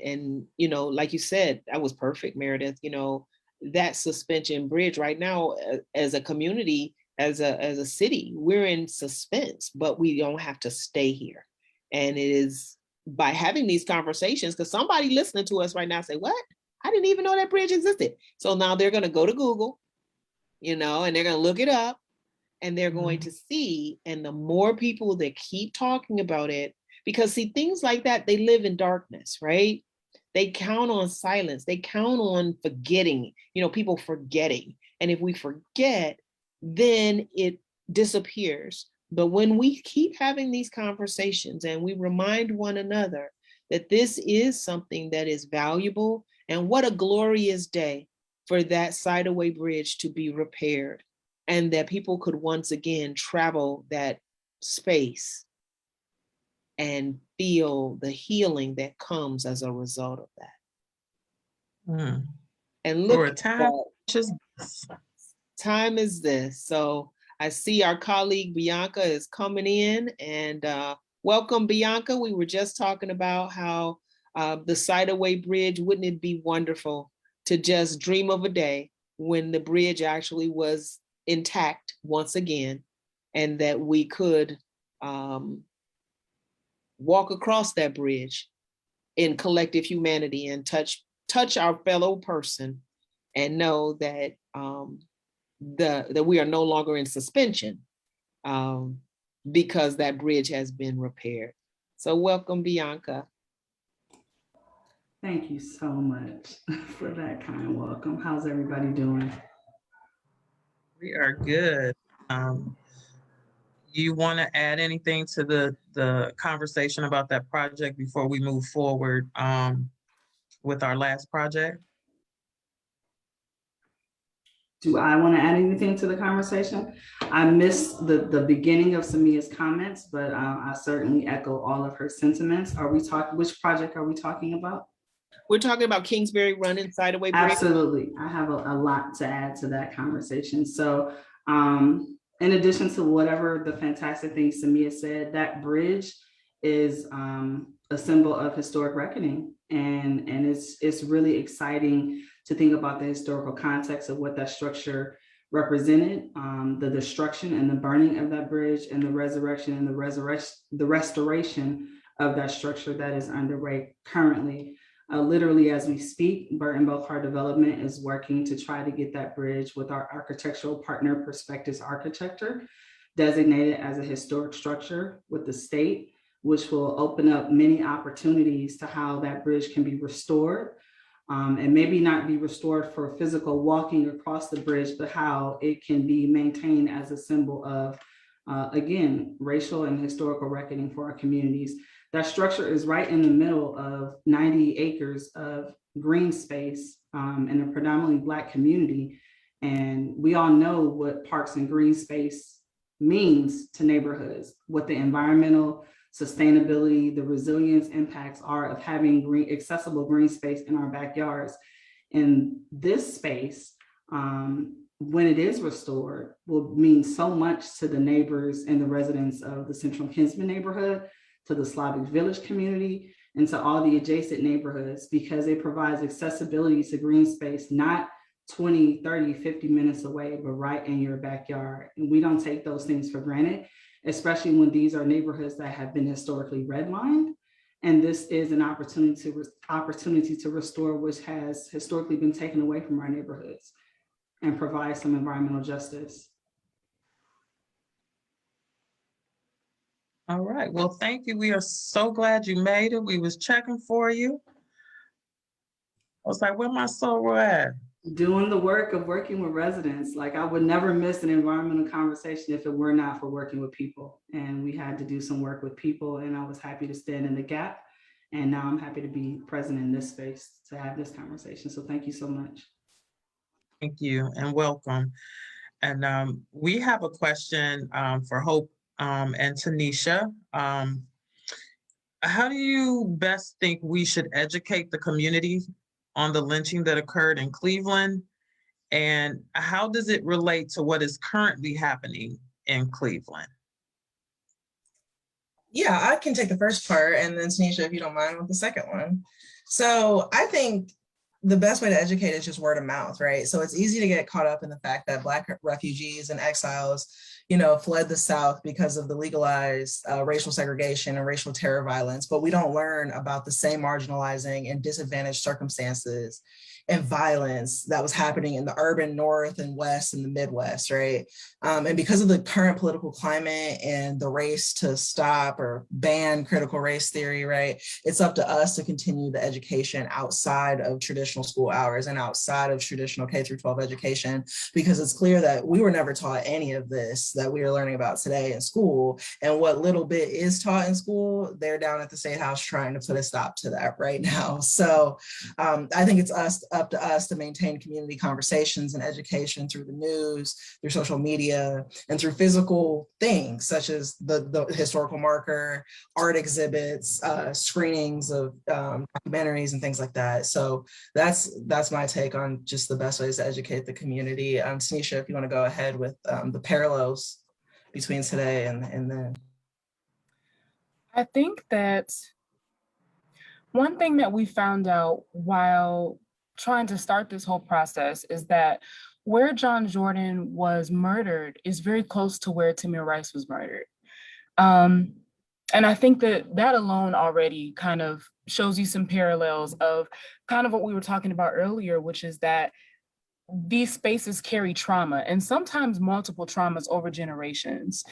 you know, like you said, that was perfect, Meredith. You know, that suspension bridge right now, as a community, as a city, we're in suspense, but we don't have to stay here. And it is by having these conversations, because somebody listening to us right now say, what? I didn't even know that bridge existed. So now they're going to go to Google, you know, and they're going to look it up, and they're going to see. And the more people that keep talking about it, because see, things like that, they live in darkness, right? They count on silence. They count on forgetting, you know, people forgetting. And if we forget, then it disappears. But when we keep having these conversations and we remind one another that this is something that is valuable, and what a glorious day for that Sideway Bridge to be repaired, and that people could once again travel that space and feel the healing that comes as a result of that. And look, for a time, just time is this. So I see our colleague Bianca is coming in, and welcome, Bianca. We were just talking about how the Sideway Bridge, wouldn't it be wonderful to just dream of a day when the bridge actually was intact once again, and that we could walk across that bridge in collective humanity and touch our fellow person, and know that that we are no longer in suspension because that bridge has been repaired. So welcome, Bianca. Thank you so much for that kind welcome. How's everybody doing? We are good. You want to add anything to the conversation about that project before we move forward with our last project? Do I want to add anything to the conversation? I missed the beginning of SeMia's comments, but I certainly echo all of her sentiments. Are we talking, which project are we talking about? We're talking about Kingsbury Run and Sideway Bridge. Absolutely. I have a lot to add to that conversation. So in addition to whatever the fantastic things SeMia said, that bridge is a symbol of historic reckoning. And it's really exciting to think about the historical context of what that structure represented, the destruction and the burning of that bridge, and the resurrection and the restoration of that structure that is underway currently. Literally, as we speak, Burton Belfar Development is working to try to get that bridge with our architectural partner, Perspectives Architecture, designated as a historic structure with the state, which will open up many opportunities to how that bridge can be restored. And maybe not be restored for physical walking across the bridge, but how it can be maintained as a symbol of, again, racial and historical reckoning for our communities. That structure is right in the middle of 90 acres of green space in a predominantly Black community. And we all know what parks and green space means to neighborhoods, what the environmental sustainability, the resilience impacts are of having accessible green space in our backyards. And this space, when it is restored, will mean so much to the neighbors and the residents of the Central Kinsman neighborhood, to the Slavic Village community, and to all the adjacent neighborhoods, because it provides accessibility to green space, not 20, 30, 50 minutes away, but right in your backyard. And we don't take those things for granted, especially when these are neighborhoods that have been historically redlined. And this is an opportunity to restore what has historically been taken away from our neighborhoods and provide some environmental justice. All right, well, thank you. We are so glad you made it. We was checking for you. I was like, where my soror at? Doing the work of working with residents. Like, I would never miss an environmental conversation if it were not for working with people. And we had to do some work with people, and I was happy to stand in the gap. And now I'm happy to be present in this space to have this conversation. So thank you so much. Thank you and welcome. And we have a question for Hope and Taneisha. How do you best think we should educate the community on the lynching that occurred in Cleveland? And how does it relate to what is currently happening in Cleveland? Yeah, I can take the first part, and then Taneisha, if you don't mind, with the second one. So I think the best way to educate is just word of mouth, right? So it's easy to get caught up in the fact that Black refugees and exiles, fled the South because of the legalized racial segregation and racial terror violence, but we don't learn about the same marginalizing and disadvantaged circumstances and violence that was happening in the urban North and West and the Midwest, right? And because of the current political climate and the race to stop or ban critical race theory, right? It's up to us to continue the education outside of traditional school hours and outside of traditional K through 12 education, because it's clear that we were never taught any of this that we are learning about today in school. And what little bit is taught in school, they're down at the State House trying to put a stop to that right now. So I think it's up to us to maintain community conversations and education through the news, through social media, and through physical things such as the historical marker, art exhibits, screenings of documentaries and things like that. So that's my take on just the best ways to educate the community. Taneisha, if you want to go ahead with the parallels between today and then. I think that one thing that we found out while trying to start this whole process is that where John Jordan was murdered is very close to where Tamir Rice was murdered. And I think that alone already kind of shows you some parallels of kind of what we were talking about earlier, which is that these spaces carry trauma, and sometimes multiple traumas over generations.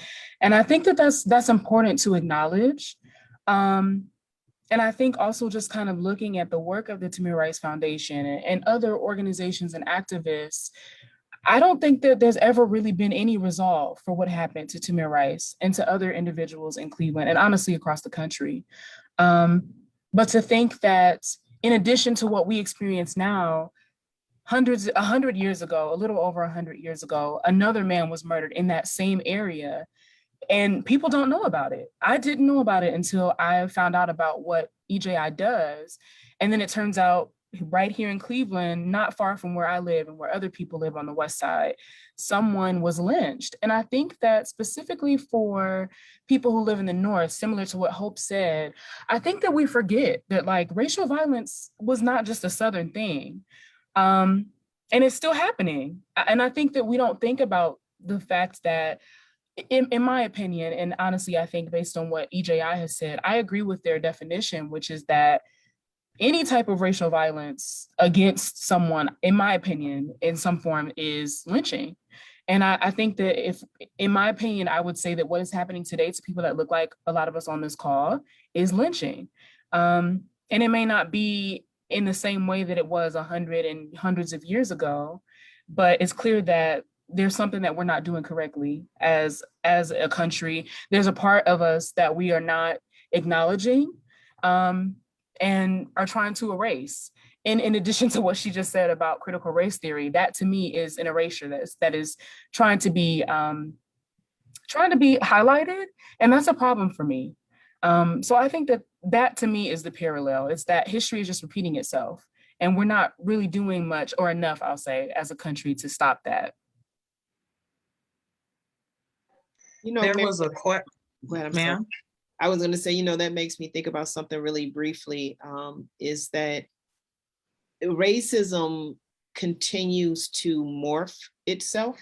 And I think that that's important to acknowledge. And I think also just kind of looking at the work of the Tamir Rice Foundation and other organizations and activists, I don't think that there's ever really been any resolve for what happened to Tamir Rice and to other individuals in Cleveland and honestly across the country. But to think that in addition to what we experience now, 100 years ago, a little over 100 years ago, another man was murdered in that same area. And people don't know about it. I didn't know about it until I found out about what EJI does. And then it turns out right here in Cleveland, not far from where I live and where other people live on the West Side, someone was lynched. And I think that specifically for people who live in the North, similar to what Hope said, I think that we forget that like racial violence was not just a Southern thing. And it's still happening. And I think that we don't think about the fact that in my opinion, and honestly, I think based on what EJI has said, I agree with their definition, which is that any type of racial violence against someone, in my opinion, in some form is lynching. And I think that if, in my opinion, I would say that what is happening today to people that look like a lot of us on this call is lynching. And it may not be in the same way that it was 100 and hundreds of years ago, but it's clear that there's something that we're not doing correctly as a country. There's a part of us that we are not acknowledging and are trying to erase. And in addition to what she just said about critical race theory, that to me is an erasure that is trying to be highlighted, and that's a problem for me. So I think that to me is the parallel. It's that history is just repeating itself, and we're not really doing much or enough, I'll say, as a country to stop that. You know, There was a question, ma'am. I was going to say, you know, that makes me think about something really briefly, is that racism continues to morph itself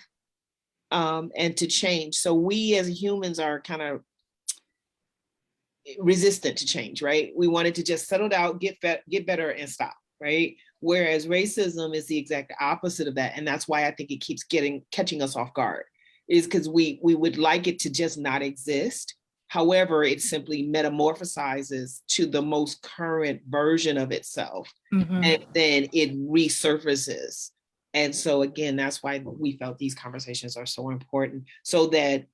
and to change. So we as humans are kind of resistant to change, right? We wanted to just settle down, get better and stop, right? Whereas racism is the exact opposite of that. And that's why I think it keeps catching us off guard, is because we would like it to just not exist. However, it simply metamorphosizes to the most current version of itself, and then it resurfaces. And so again, that's why we felt these conversations are so important, so that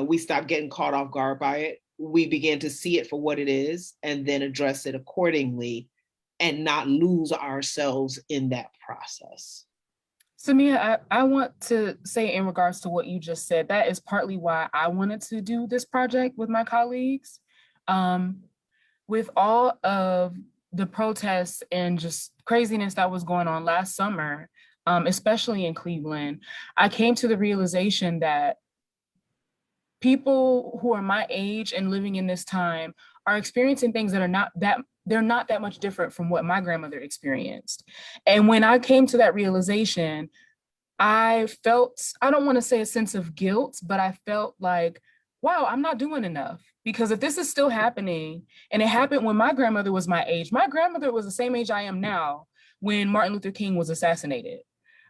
we stop getting caught off guard by it. We begin to see it for what it is and then address it accordingly and not lose ourselves in that process. SeMia, I want to say in regards to what you just said, that is partly why I wanted to do this project with my colleagues. With all of the protests and just craziness that was going on last summer, especially in Cleveland, I came to the realization that people who are my age and living in this time are experiencing things that are not that much different from what my grandmother experienced. And when I came to that realization, I felt, I don't want to say a sense of guilt, but I felt like, wow, I'm not doing enough. Because if this is still happening, and it happened when my grandmother was my age, my grandmother was the same age I am now when Martin Luther King was assassinated.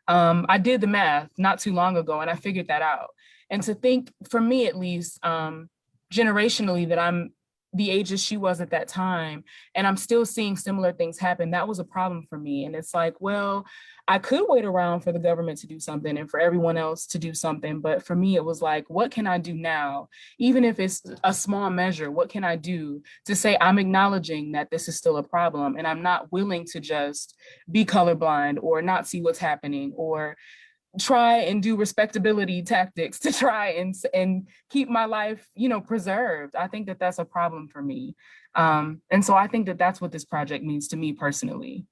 I did the math not too long ago, and I figured that out. And to think, for me at least, generationally, that I'm the ages she was at that time, and I'm still seeing similar things happen, that was a problem for me. And it's like, well, I could wait around for the government to do something and for everyone else to do something. But for me, it was like, what can I do now? Even if it's a small measure, what can I do to say I'm acknowledging that this is still a problem, and I'm not willing to just be colorblind or not see what's happening, or try and do respectability tactics to try and keep my life, preserved. I think that that's a problem for me. And so I think that that's what this project means to me personally.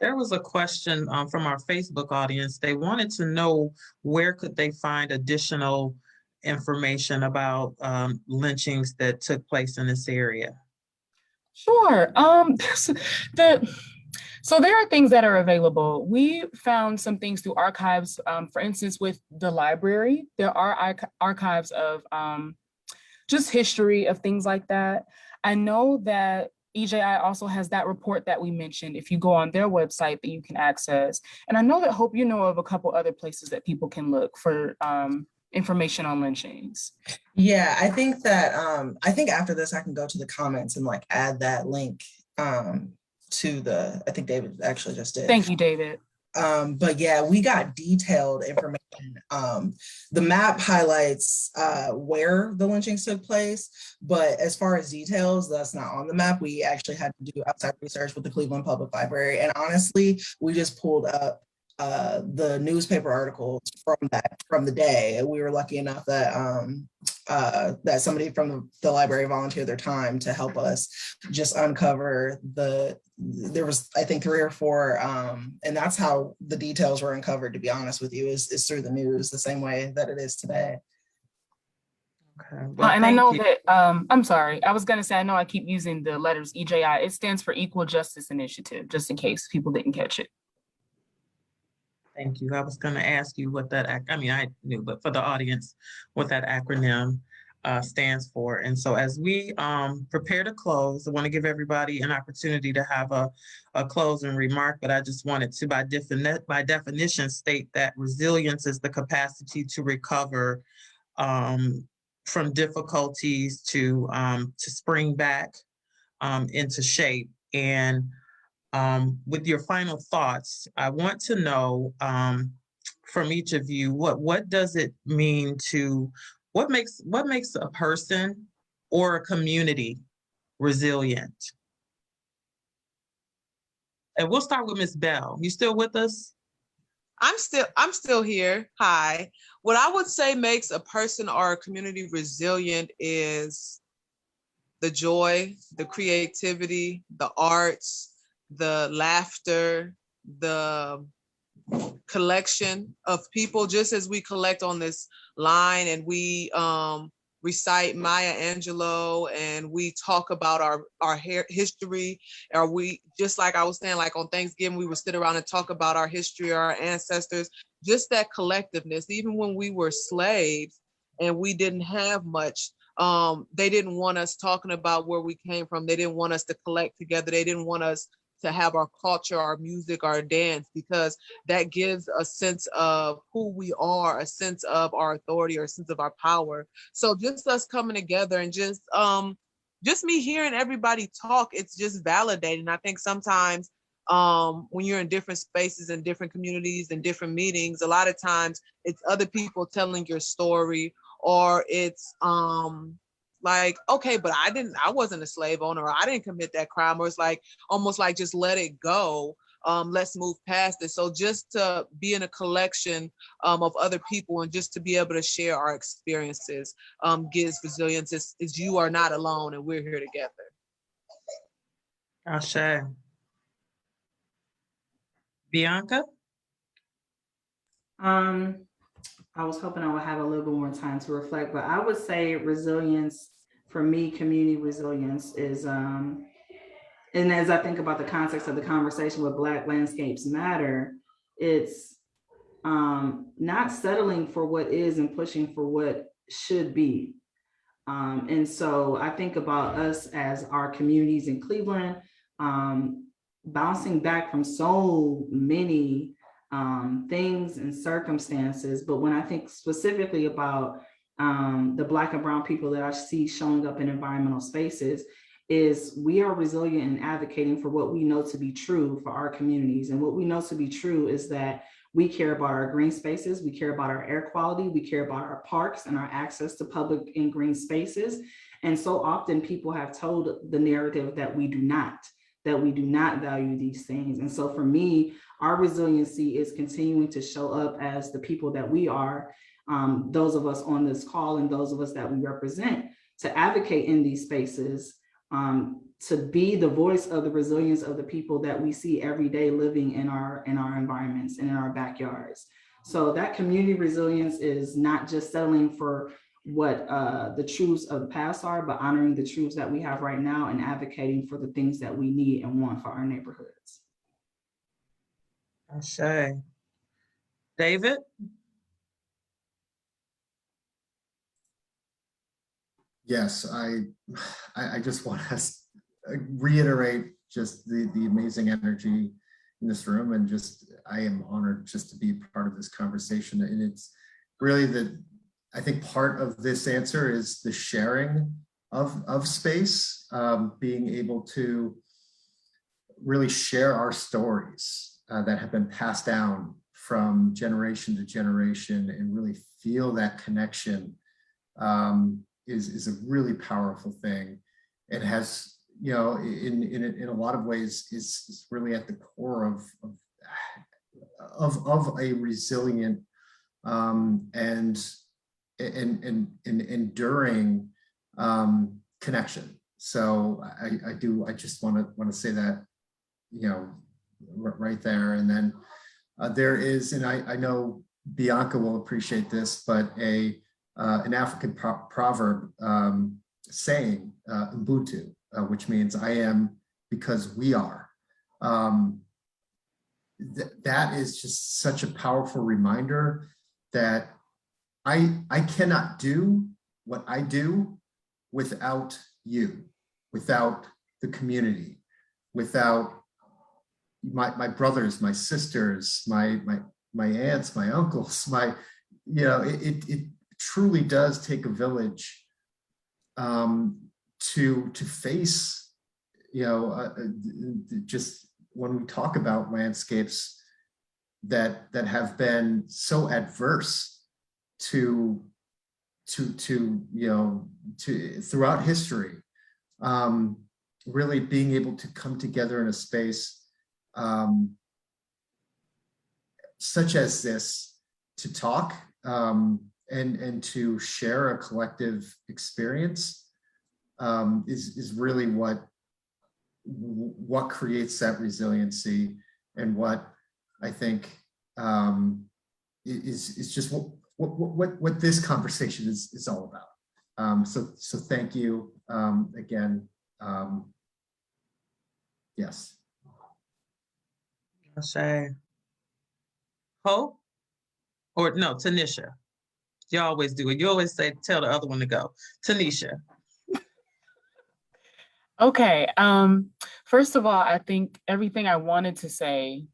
There was a question from our Facebook audience. They wanted to know, where could they find additional information about lynchings that took place in this area? Sure. So there are things that are available. We found some things through archives. For instance, with the library, there are archives of just history of things like that. I know that EJI also has that report that we mentioned, if you go on their website, that you can access. And I know that, Hope, you know of a couple other places that people can look for information on lynchings. Yeah, I think that, I think after this, I can go to the comments and add that link to I think David actually just did. Thank you, David. But yeah, we got detailed information. The map highlights where the lynchings took place, but as far as details, that's not on the map. We actually had to do outside research with the Cleveland Public Library. And honestly, we just pulled up the newspaper articles from the day. We were lucky enough that that somebody from the library volunteered their time to help us just uncover there was, I think, 3 or 4, and that's how the details were uncovered, to be honest with you, is through the news, the same way that it is today. Okay. Well, and I know that, I'm sorry, I was gonna say, I know I keep using the letters EJI. It stands for Equal Justice Initiative, just in case people didn't catch it. Thank you. I was going to ask you what that, I knew, but for the audience, what that acronym stands for. And so as we prepare to close, I want to give everybody an opportunity to have a closing remark, but I just wanted to, by definition, state that resilience is the capacity to recover from difficulties, to spring back into shape. And with your final thoughts, I want to know from each of you, what does it mean to, what makes a person or a community resilient? And we'll start with Ms. Bell. You still with us? I'm still here. Hi. What I would say makes a person or a community resilient is the joy, the creativity, the arts, the laughter, the collection of people, just as we collect on this line and we recite Maya Angelou and we talk about our history, or we, just like I was saying, like on Thanksgiving, we would sit around and talk about our history, our ancestors, just that collectiveness. Even when we were slaves and we didn't have much, they didn't want us talking about where we came from. They didn't want us to collect together. They didn't want us to have our culture, our music, our dance, because that gives a sense of who we are, a sense of our authority, or a sense of our power. So just us coming together and just me hearing everybody talk, it's just validating. I think sometimes when you're in different spaces and different communities and different meetings, a lot of times it's other people telling your story, or it's like, okay, but I wasn't a slave owner, or I didn't commit that crime, or it's like almost like just let it go. Let's move past it. So just to be in a collection of other people and just to be able to share our experiences gives resilience. Is you are not alone and we're here together. Ashe. Bianca? I was hoping I would have a little bit more time to reflect, but I would say resilience, for me, community resilience is, and as I think about the context of the conversation with Black Landscapes Matter, it's not settling for what is and pushing for what should be. And so I think about us as our communities in Cleveland, bouncing back from so many things and circumstances. But when I think specifically about the Black and brown people that I see showing up in environmental spaces, is we are resilient in advocating for what we know to be true for our communities. And what we know to be true is that we care about our green spaces, we care about our air quality, we care about our parks and our access to public and green spaces. And so often people have told the narrative that we do not value these things. And so for me, our resiliency is continuing to show up as the people that we are, those of us on this call and those of us that we represent, to advocate in these spaces, to be the voice of the resilience of the people that we see every day living in our environments and in our backyards. So that community resilience is not just settling for what the truths of the past are, but honoring the truths that we have right now and advocating for the things that we need and want for our neighborhoods. Ashe. David? Yes, I just want to reiterate just the amazing energy in this room, and just I am honored just to be part of this conversation. And it's really I think part of this answer is the sharing of space, being able to really share our stories that have been passed down from generation to generation, and really feel that connection is a really powerful thing. It has, you know, in a lot of ways is really at the core of a resilient and enduring connection. So I just want to say that, you know, right there. And then there is, and I know Bianca will appreciate this, but an African proverb saying, Ubuntu, which means I am because we are. That is just such a powerful reminder that I cannot do what I do without you, without the community, without my brothers, my sisters, my aunts, my uncles, it truly does take a village to face, just when we talk about landscapes that have been so adverse to throughout history, really being able to come together in a space such as this to talk and to share a collective experience is really what creates that resiliency, and what I think is just what this conversation is all about. So thank you again. Yes. Ashay. Hope? Or no, Taneisha. You always do it. You always say, tell the other one to go. Taneisha. Okay. First of all, I think everything I wanted to say,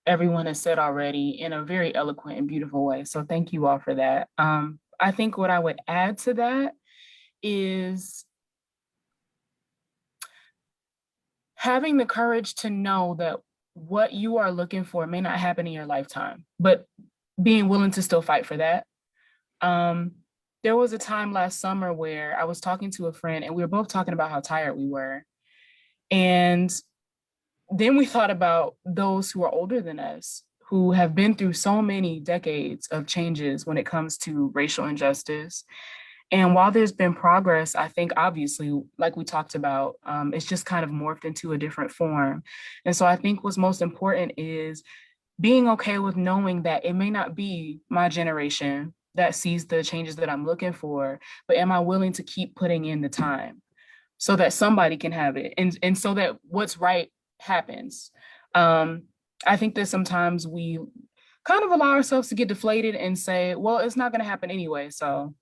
everyone has said already in a very eloquent and beautiful way. So thank you all for that. I think what I would add to that is having the courage to know that what you are looking for may not happen in your lifetime, but being willing to still fight for that. There was a time last summer where I was talking to a friend and we were both talking about how tired we were. And then we thought about those who are older than us, who have been through so many decades of changes when it comes to racial injustice. And while there's been progress, I think obviously, like we talked about, it's just kind of morphed into a different form. And so I think what's most important is being okay with knowing that it may not be my generation that sees the changes that I'm looking for, but am I willing to keep putting in the time so that somebody can have it and so that what's right happens. I think that sometimes we kind of allow ourselves to get deflated and say, well, it's not going to happen anyway, so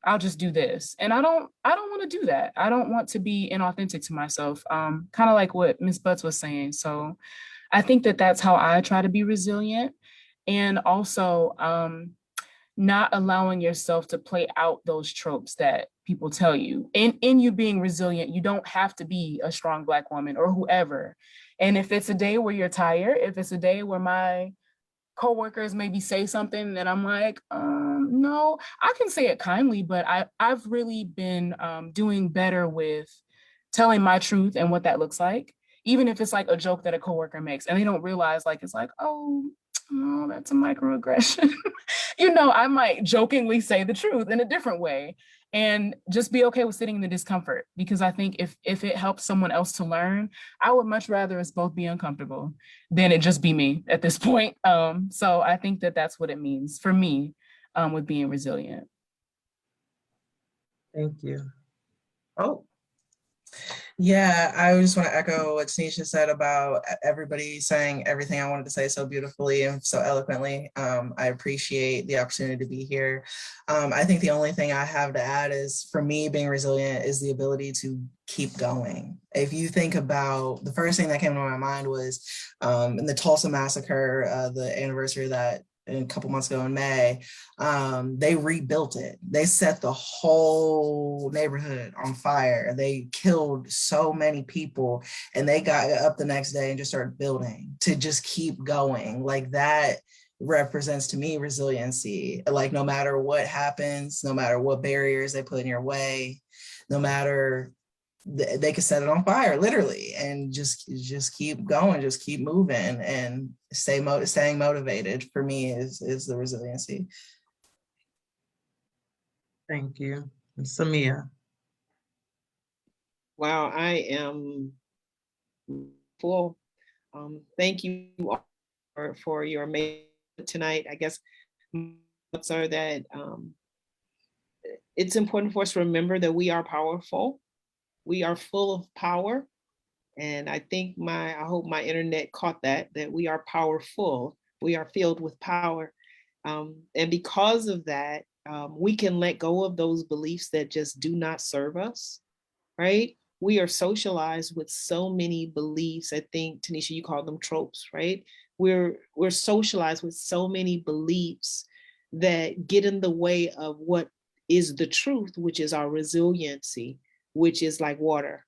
I'll just do this. And I don't want to do that. I don't want to be inauthentic to myself, kind of like what Ms. Butts was saying. So I think that that's how I try to be resilient. And also not allowing yourself to play out those tropes that people tell you. In you being resilient, you don't have to be a strong Black woman or whoever. And if it's a day where you're tired, if it's a day where my coworkers maybe say something that I'm like, no, I can say it kindly, but I've really been doing better with telling my truth and what that looks like, even if it's like a joke that a coworker makes and they don't realize, like, it's like, oh, that's a microaggression. I might jokingly say the truth in a different way and just be okay with sitting in the discomfort, because I think if it helps someone else to learn, I would much rather us both be uncomfortable than it just be me at this point. So I think that that's what it means for me with being resilient. Thank you. Oh. Yeah, I just want to echo what Taneisha said about everybody saying everything I wanted to say so beautifully and so eloquently. I appreciate the opportunity to be here. I think the only thing I have to add is, for me, being resilient is the ability to keep going. If you think about, the first thing that came to my mind was in the Tulsa massacre, the anniversary of that, a couple months ago in May, they rebuilt it. They set the whole neighborhood on fire. They killed so many people, and they got up the next day and just started building to just keep going. Like, that represents to me resiliency. Like, no matter what happens, no matter what barriers they put in your way, no matter, they could set it on fire literally, and just keep going, just keep moving, and staying motivated, for me, is the resiliency. Thank you. And SeMia. Wow, I am full. Thank you all for your amazing tonight. I guess thoughts are that it's important for us to remember that we are powerful. We are full of power. And I think I hope my internet caught that we are powerful. We are filled with power. And because of that, we can let go of those beliefs that just do not serve us, right? We are socialized with so many beliefs. I think, Taneisha, you call them tropes, right? We're socialized with so many beliefs that get in the way of what is the truth, which is our resiliency, which is like water.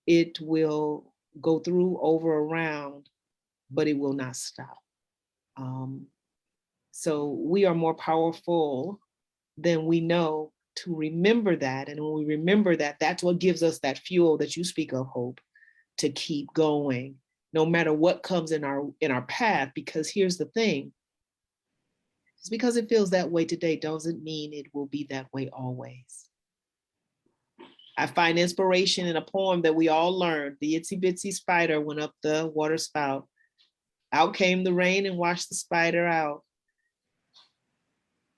It will go through, over, around, but it will not stop. So we are more powerful than we know to remember that. And when we remember that, that's what gives us that fuel that you speak of, Hope, to keep going, no matter what comes in our path. Because here's the thing, just because it feels that way today doesn't mean it will be that way always. I find inspiration in a poem that we all learned. The itsy bitsy spider went up the water spout. Out came the rain and washed the spider out.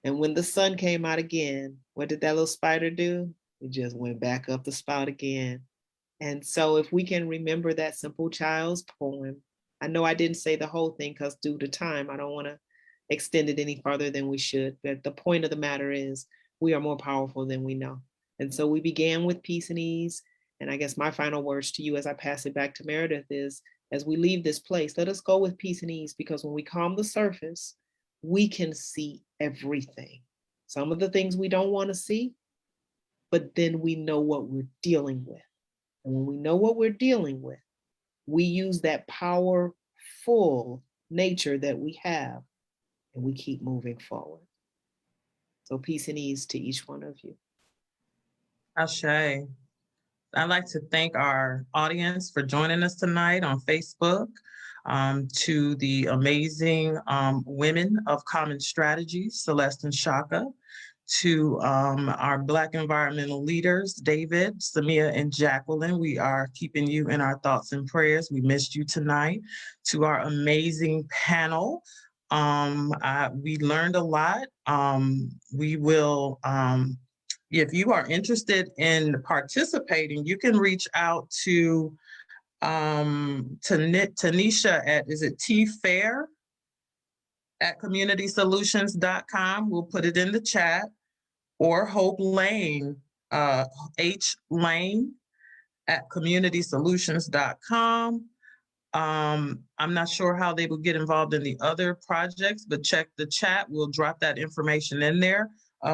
And when the sun came out again, what did that little spider do? It just went back up the spout again. And so if we can remember that simple child's poem, I know I didn't say the whole thing because due to time, I don't want to extend it any farther than we should. But the point of the matter is we are more powerful than we know. And so we began with peace and ease. And I guess my final words to you as I pass it back to Meredith is, as we leave this place, let us go with peace and ease, because when we calm the surface, we can see everything. Some of the things we don't want to see, but then we know what we're dealing with. And when we know what we're dealing with, we use that powerful nature that we have, and we keep moving forward. So peace and ease to each one of you. Ashe. I'd like to thank our audience for joining us tonight on Facebook, to the amazing women of CommEN Strategies, Celeste and Shaka, to our Black environmental leaders, David, SeMia, and Jacqueline. We are keeping you in our thoughts and prayers. We missed you tonight. To our amazing panel, we learned a lot. We will, if you are interested in participating, you can reach out to Taneisha at, is it tfair@communitysolutions.com. We'll put it in the chat. Or Hope Lane, H Lane @communitysolutions.com. I'm not sure how they will get involved in the other projects, but check the chat. We'll drop that information in there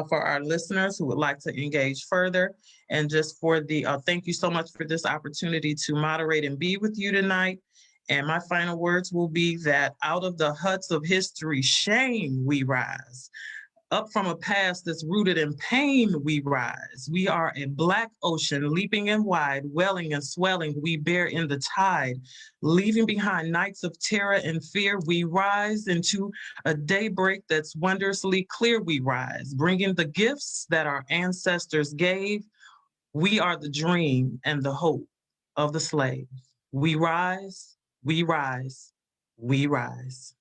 for our listeners who would like to engage further. And just for the, thank you so much for this opportunity to moderate and be with you tonight. And my final words will be that out of the huts of history, shame we rise. Up from a past that's rooted in pain, we rise. We are a Black ocean, leaping and wide, welling and swelling, we bear in the tide. Leaving behind nights of terror and fear, we rise into a daybreak that's wondrously clear, we rise. Bringing the gifts that our ancestors gave, we are the dream and the hope of the slave. We rise, we rise, we rise.